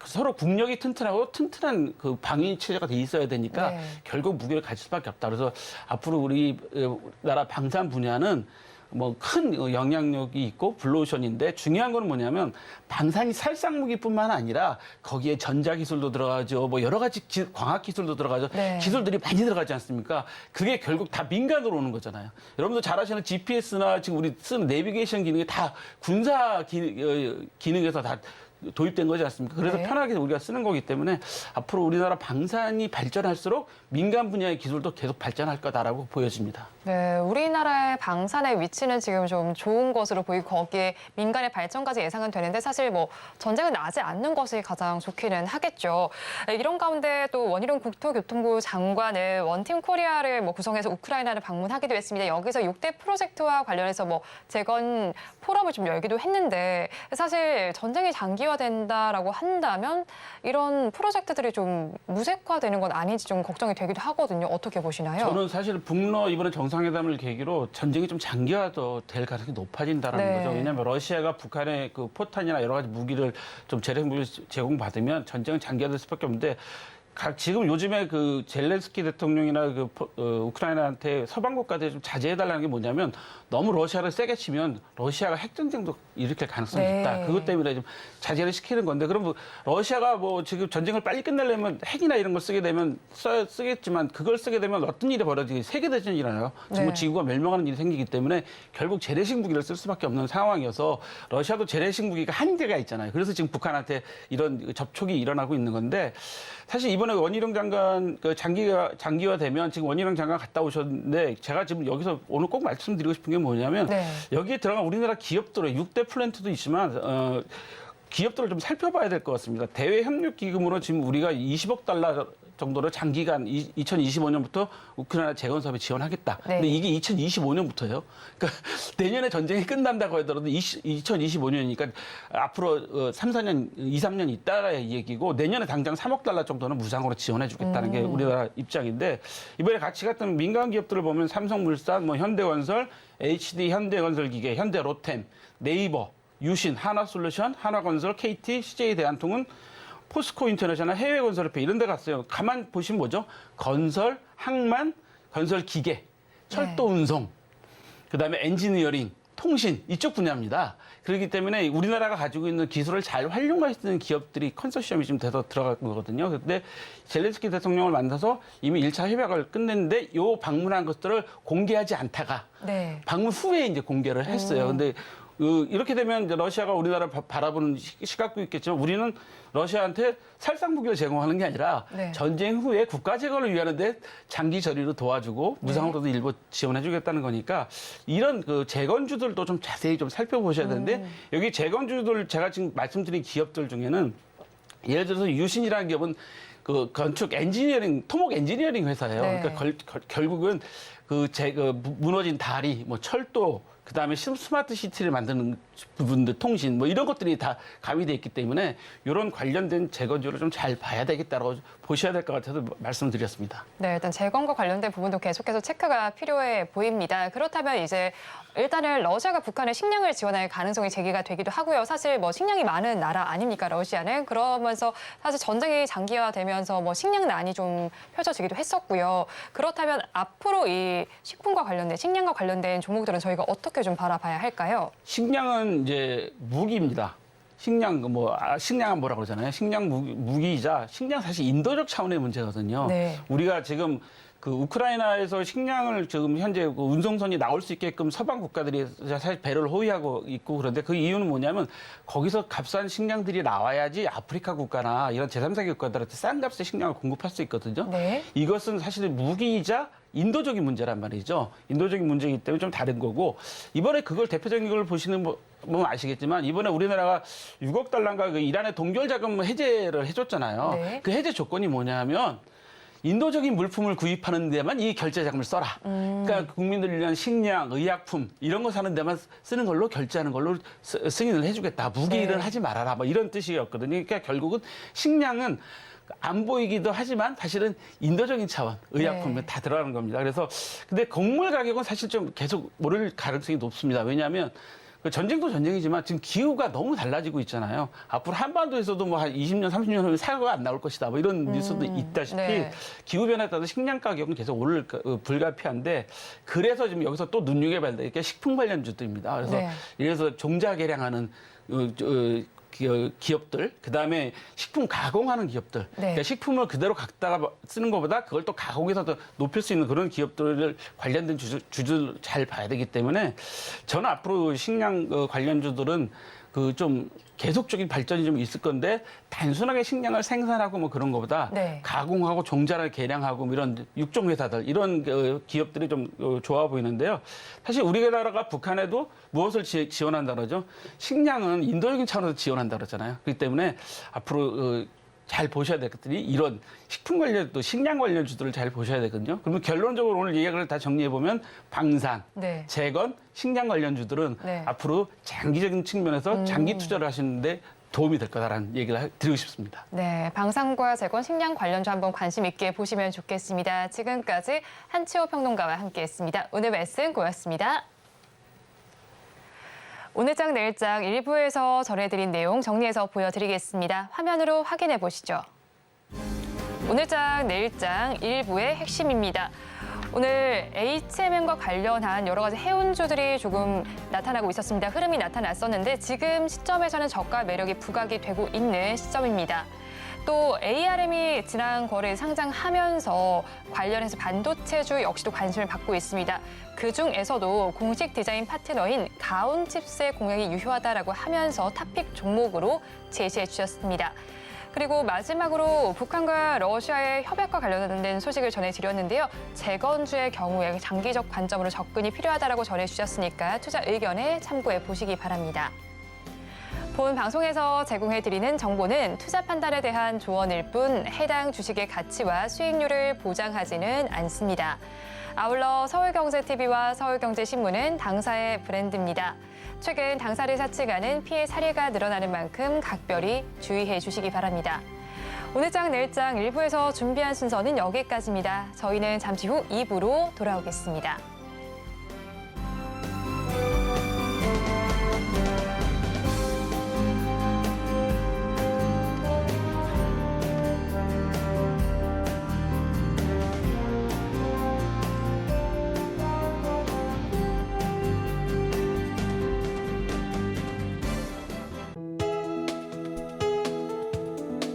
Speaker 5: 서로 국력이 튼튼하고 튼튼한 방위 체제가 돼 있어야 되니까
Speaker 2: 네.
Speaker 5: 결국 무기를 가질 수밖에 없다. 그래서 앞으로 우리나라 방산 분야는 큰 영향력이 있고 블루오션인데 중요한 건 뭐냐면 방산이 살상 무기뿐만 아니라 거기에 전자 기술도 들어가죠. 여러 가지 광학 기술도 들어가죠.
Speaker 2: 네.
Speaker 5: 기술들이 많이 들어가지 않습니까? 그게 결국 다 민간으로 오는 거잖아요. 여러분도 잘 아시는 GPS나 지금 우리 쓰는 내비게이션 기능이 다 군사 기능에서 다 도입된 거지 않습니까? 그래서
Speaker 2: 네.
Speaker 5: 편하게 우리가 쓰는 거기 때문에 앞으로 우리나라 방산이 발전할수록 민간 분야의 기술도 계속 발전할 거다라고 보여집니다.
Speaker 2: 네, 우리나라의 방산의 위치는 지금 좀 좋은 것으로 보이고 거기에 민간의 발전까지 예상은 되는데 사실 뭐 전쟁은 나지 않는 것이 가장 좋기는 하겠죠. 네, 이런 가운데 또 원희룡 국토교통부 장관은 원팀 코리아를 뭐 구성해서 우크라이나를 방문하기도 했습니다. 여기서 6대 프로젝트와 관련해서 뭐 재건 포럼을 좀 열기도 했는데 사실 전쟁이 장기화된다라고 한다면 이런 프로젝트들이 좀 무색화되는 건 아닌지 좀 걱정이 되기도 하거든요. 어떻게 보시나요?
Speaker 5: 저는 사실 북러 이번에 정상회담을 계기로 전쟁이 좀 장기화도 될 가능성이 높아진다는
Speaker 2: 네.
Speaker 5: 거죠. 왜냐하면 러시아가 북한의 그 포탄이나 여러 가지 무기를 좀 재래식 무기를 제공받으면 전쟁은 장기화될 수밖에 없는데 지금 요즘에 그 젤렌스키 대통령이나 우크라이나한테 서방 국가들이 좀 자제해달라는 게 뭐냐면 너무 러시아를 세게 치면 러시아가 핵전쟁도 일으킬 가능성이
Speaker 2: 네.
Speaker 5: 있다. 그것 때문에 좀 자제를 시키는 건데 그럼 뭐 러시아가 뭐 지금 전쟁을 빨리 끝내려면 핵이나 이런 걸 쓰게 되면 쓰겠지만 그걸 쓰게 되면 어떤 일이 벌어지게 세계대전이 일어나요. 지금
Speaker 2: 네.
Speaker 5: 지구가 멸망하는 일이 생기기 때문에 결국 재래식 무기를 쓸 수밖에 없는 상황이어서 러시아도 재래식 무기가 한계가 있잖아요. 그래서 지금 북한한테 이런 접촉이 일어나고 있는 건데 사실 이번에 원희룡 장관 그 장기화 되면 지금 원희룡 장관 갔다 오셨는데 제가 지금 여기서 오늘 꼭 말씀드리고 싶은 게 뭐냐면
Speaker 2: 네.
Speaker 5: 여기에 들어간 우리나라 기업들의 6대 플랜트도 있지만 기업들을 좀 살펴봐야 될 것 같습니다. 대외 협력 기금으로 지금 우리가 20억 달러 정도를 장기간 2025년부터 우크라이나 재건 사업에 지원하겠다.
Speaker 2: 네.
Speaker 5: 근데 이게 2025년부터예요. 그러니까 내년에 전쟁이 끝난다고 하더라도 2025년이니까 앞으로 3년 있다라의 얘기고 내년에 당장 3억 달러 정도는 무상으로 지원해 주겠다는 게 우리나라 입장인데 이번에 같이 갔던 민간 기업들을 보면 삼성물산, 뭐 현대건설, HD 현대건설기계, 현대로템, 네이버, 유신, 하나솔루션, 하나건설, KT, CJ대한통운, 포스코 인터내셔널, 해외건설협회 이런 데 갔어요. 가만 보시면 뭐죠? 건설, 항만, 건설기계, 철도운송, 그다음에 엔지니어링, 통신 이쪽 분야입니다. 그렇기 때문에 우리나라가 가지고 있는 기술을 잘 활용할 수 있는 기업들이 컨소시엄이 좀 돼서 들어간 거거든요. 그런데 젤렌스키 대통령을 만나서 이미 1차 협약을 끝냈는데 요 방문한 것들을 공개하지 않다가
Speaker 2: 네.
Speaker 5: 방문 후에 이제 공개를 했어요. 근데 이렇게 되면 이제 러시아가 우리나라를 바라보는 시각도 있겠지만 우리는 러시아한테 살상 무기를 제공하는 게 아니라
Speaker 2: 네.
Speaker 5: 전쟁 후에 국가 재건을 위하는데 장기 저리로 도와주고 무상으로도 일부 지원해주겠다는 거니까 이런 그 재건주들도 좀 자세히 좀 살펴보셔야 되는데 여기 재건주들 제가 지금 말씀드린 기업들 중에는 예를 들어서 유신이라는 기업은 그 건축 엔지니어링, 토목 엔지니어링 회사예요.
Speaker 2: 네.
Speaker 5: 그러니까 결국은 그 무너진 다리, 뭐 철도, 그다음에 스마트 시티를 만드는 부분들, 통신, 뭐 이런 것들이 다 가미돼 있기 때문에 이런 관련된 재건주를 좀 잘 봐야 되겠다라고 보셔야 될 것 같아서 말씀드렸습니다.
Speaker 2: 네, 일단 재건과 관련된 부분도 계속해서 체크가 필요해 보입니다. 그렇다면 이제 일단은 러시아가 북한에 식량을 지원할 가능성이 제기가 되기도 하고요. 사실 뭐 식량이 많은 나라 아닙니까, 러시아는. 그러면서 사실 전쟁이 장기화되면서 뭐 식량난이 좀 펼쳐지기도 했었고요. 그렇다면 앞으로 이 식량과 관련된 종목들은 저희가 어떻게 좀 바라봐야 할까요?
Speaker 5: 식량은 이제 무기입니다. 식량은 뭐라고 그러잖아요. 식량 무기이자 식량 사실 인도적 차원의 문제거든요.
Speaker 2: 네.
Speaker 5: 우리가 지금 그 우크라이나에서 식량을 지금 현재 그 운송선이 나올 수 있게끔 서방 국가들이 사실 배를 호위하고 있고 그런데 그 이유는 뭐냐면 거기서 값싼 식량들이 나와야지 아프리카 국가나 이런 제3세계 국가들한테 싼 값의 식량을 공급할 수 있거든요.
Speaker 2: 네.
Speaker 5: 이것은 사실 무기이자 인도적인 문제란 말이죠. 인도적인 문제이기 때문에 좀 다른 거고 이번에 그걸 대표적인 걸 보시는 분 아시겠지만 이번에 우리나라가 6억 달러인가 그 이란의 동결 자금 해제를 해줬잖아요.
Speaker 2: 네.
Speaker 5: 그 해제 조건이 뭐냐면 인도적인 물품을 구입하는 데만 이 결제 자금을 써라. 그러니까 국민들을 위한 식량, 의약품 이런 거 사는 데만 쓰는 걸로 결제하는 걸로 승인을 해주겠다. 무기를
Speaker 2: 네.
Speaker 5: 하지 말아라. 뭐 이런 뜻이었거든요. 그러니까 결국은 식량은 안 보이기도 하지만 사실은 인도적인 차원, 의약품에
Speaker 2: 네.
Speaker 5: 다 들어가는 겁니다. 그래서 근데 곡물 가격은 사실 좀 계속 오를 가능성이 높습니다. 왜냐하면 그 전쟁도 전쟁이지만 지금 기후가 너무 달라지고 있잖아요. 앞으로 한반도에서도 뭐 한 20년, 30년 후에 사과가 안 나올 것이다. 뭐 이런 뉴스도 있다시피
Speaker 2: 네.
Speaker 5: 기후 변화에 따라 식량 가격은 계속 오를 불가피한데 그래서 지금 여기서 또 눈여겨봐야 될 게 식품 관련주들입니다. 그래서
Speaker 2: 네.
Speaker 5: 이래서 종자 개량하는 기업들, 그다음에 식품 가공하는 기업들,
Speaker 2: 네.
Speaker 5: 그러니까 식품을 그대로 갖다가 쓰는 것보다 그걸 또 가공해서 더 높일 수 있는 그런 기업들을 관련된 주주를 잘 봐야 되기 때문에 저는 앞으로 식량 관련주들은 그 좀 계속적인 발전이 좀 있을 건데 단순하게 식량을 생산하고 뭐 그런 것보다
Speaker 2: 네.
Speaker 5: 가공하고 종자를 개량하고 뭐 이런 육종 회사들 이런 기업들이 좀 좋아 보이는데요. 사실 우리나라가 북한에도 무엇을 지원한다 그러죠? 식량은 인도적인 차원에서 지원한다 그러잖아요. 그렇기 때문에 앞으로 잘 보셔야 될 것들이 이런 식품 관련 또 식량 관련주들을 잘 보셔야 되거든요. 그러면 결론적으로 오늘 이야기를 다 정리해 보면 방산,
Speaker 2: 네.
Speaker 5: 재건, 식량 관련주들은
Speaker 2: 네.
Speaker 5: 앞으로 장기적인 측면에서 장기 투자를 하시는데 도움이 될 거다라는 얘기를 드리고 싶습니다.
Speaker 2: 네, 방산과 재건 식량 관련주 한번 관심 있게 보시면 좋겠습니다. 지금까지 한치호 평론가와 함께했습니다. 오늘 말씀 고맙습니다. 오늘장 내일장 일부에서 전해드린 내용 정리해서 보여드리겠습니다. 화면으로 확인해 보시죠. 오늘장 내일장 일부의 핵심입니다. 오늘 HMM과 관련한 여러 가지 해운주들이 조금 나타나고 있었습니다. 흐름이 나타났었는데 지금 시점에서는 저가 매력이 부각이 되고 있는 시점입니다. 또 ARM이 지난 거래에 상장하면서 관련해서 반도체주 역시도 관심을 받고 있습니다. 그중에서도 공식 디자인 파트너인 가온칩스의 공약이 유효하다라고 하면서 탑픽 종목으로 제시해 주셨습니다. 그리고 마지막으로 북한과 러시아의 협약과 관련된 소식을 전해드렸는데요. 재건주의 경우에 장기적 관점으로 접근이 필요하다라고 전해주셨으니까 투자 의견에 참고해 보시기 바랍니다. 본 방송에서 제공해드리는 정보는 투자 판단에 대한 조언일 뿐 해당 주식의 가치와 수익률을 보장하지는 않습니다. 아울러 서울경제TV와 서울경제신문은 당사의 브랜드입니다. 최근 당사를 사측하는 피해 사례가 늘어나는 만큼 각별히 주의해 주시기 바랍니다. 오늘장 내일장 1부에서 준비한 순서는 여기까지입니다. 저희는 잠시 후 2부로 돌아오겠습니다.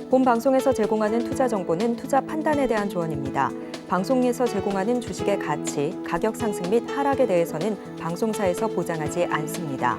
Speaker 1: 본 방송에서 제공하는 투자 정보는 투자 판단에 대한 조언입니다. 방송에서 제공하는 주식의 가치, 가격 상승 및 하락에 대해서는 방송사에서 보장하지 않습니다.